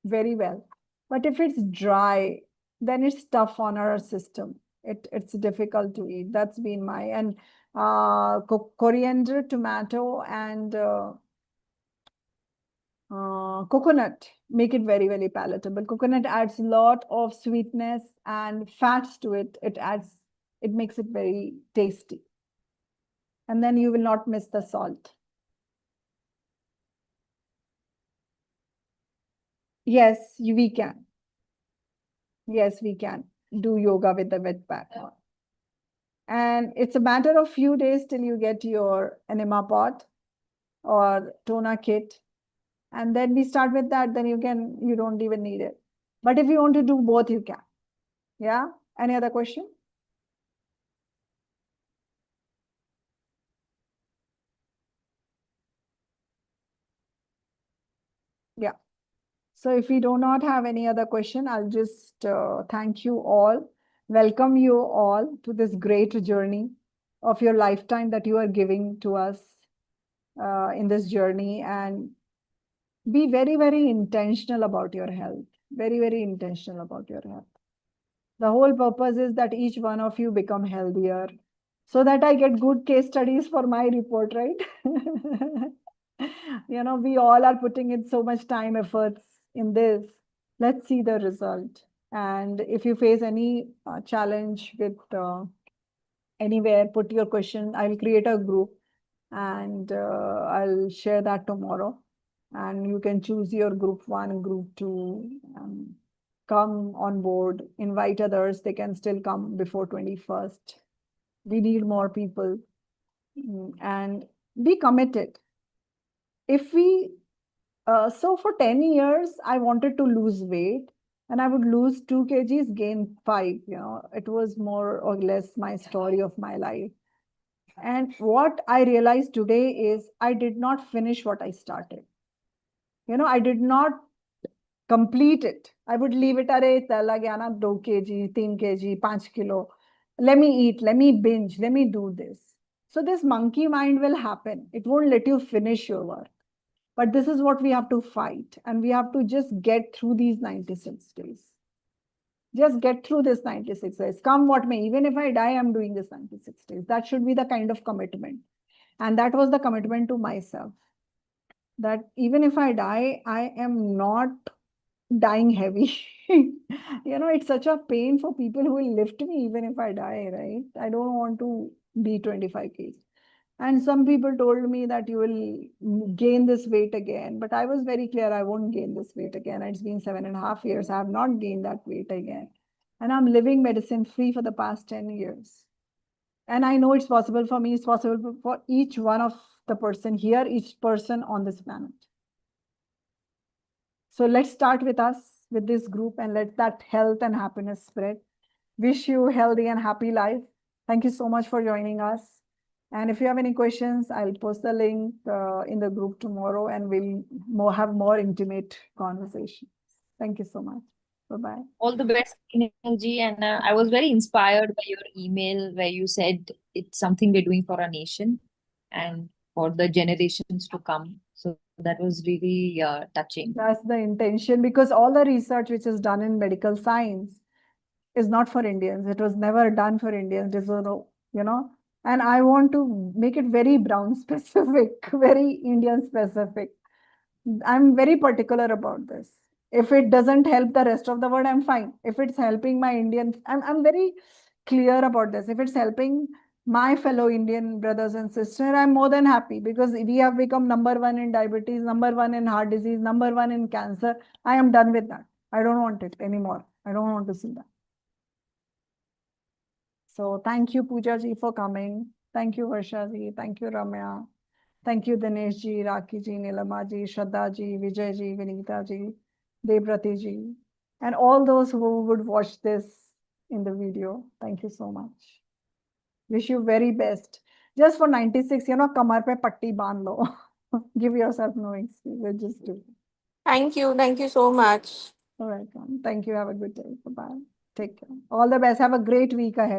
very well. But if it's dry, then it's tough on our system. It's difficult to eat. That's been my, and coriander, tomato, and coconut make it very, very palatable. Coconut adds a lot of sweetness and fats to it. It makes it very tasty. And then you will not miss the salt. Yes, we can. Yes, we can do yoga with the wet pack on. And it's a matter of few days till you get your enema pot or toner kit. And then we start with that, then you don't even need it. But if you want to do both, you can. Yeah. Any other question? Yeah. So if we do not have any other question, I'll just thank you all, welcome you all to this great journey of your lifetime that you are giving to us in this journey, and be very, very intentional about your health. Very, very intentional about your health. The whole purpose is that each one of you become healthier so that I get good case studies for my report, right? We all are putting in so much time, efforts in this. Let's see the result. And if you face any challenge with anywhere, put your question. I'll create a group and I'll share that tomorrow. And you can choose your group 1, group 2, come on board, invite others. They can still come before 21st. We need more people and be committed. If we, so for 10 years, I wanted to lose weight and I would lose 2 kgs, gain 5, it was more or less my story of my life. And what I realized today is I did not finish what I started. I did not complete it. I would leave it, arey, 2 kg, 3 kg, 5 kilo. Let me eat, let me binge, let me do this. So this monkey mind will happen. It won't let you finish your work. But this is what we have to fight. And we have to just get through these 96 days. Just get through this 96 days. Come what may. Even if I die, I'm doing this 96 days. That should be the kind of commitment. And that was the commitment to myself. That even if I die, I am not dying heavy. It's such a pain for people who will lift me even if I die, right? I don't want to be 25 kg. And some people told me that you will gain this weight again. But I was very clear, I won't gain this weight again. It's been 7.5 years. I have not gained that weight again. And I'm living medicine free for the past 10 years. And I know it's possible for me, it's possible for each one of the person here, each person on this planet. So let's start with us, with this group, and let that health and happiness spread. Wish you a healthy and happy life. Thank you so much for joining us. And if you have any questions, I'll post the link in the group tomorrow, and we'll have more intimate conversations. Thank you so much. Bye-bye. All the best, Ji. And I was very inspired by your email where you said it's something we're doing for our nation and for the generations to come. So that was really touching. That's the intention, because all the research which is done in medical science is not for Indians. It was never done for Indians. And I want to make it very brown specific, very Indian specific. I'm very particular about this. If it doesn't help the rest of the world, I'm fine. If it's helping my Indian, I'm very clear about this. If it's helping my fellow Indian brothers and sisters, I'm more than happy, because we have become #1 in diabetes, #1 in heart disease, #1 in cancer. I am done with that. I don't want it anymore. I don't want to see that. So thank you, Pooja ji, for coming. Thank you, Varsha ji. Thank you, Ramya. Thank you, Dinesh ji, Raki ji, Nilama ji, Shraddha ji, Vijay ji, Vinita ji, Devrati ji, and all those who would watch this in the video. Thank you so much. Wish you very best. Just for 96, kamar pe patti band lo. Give yourself no excuse. Just do it. Thank you. Thank you so much. All right. Thank you. Have a good day. Bye-bye. Take care. All the best. Have a great week ahead.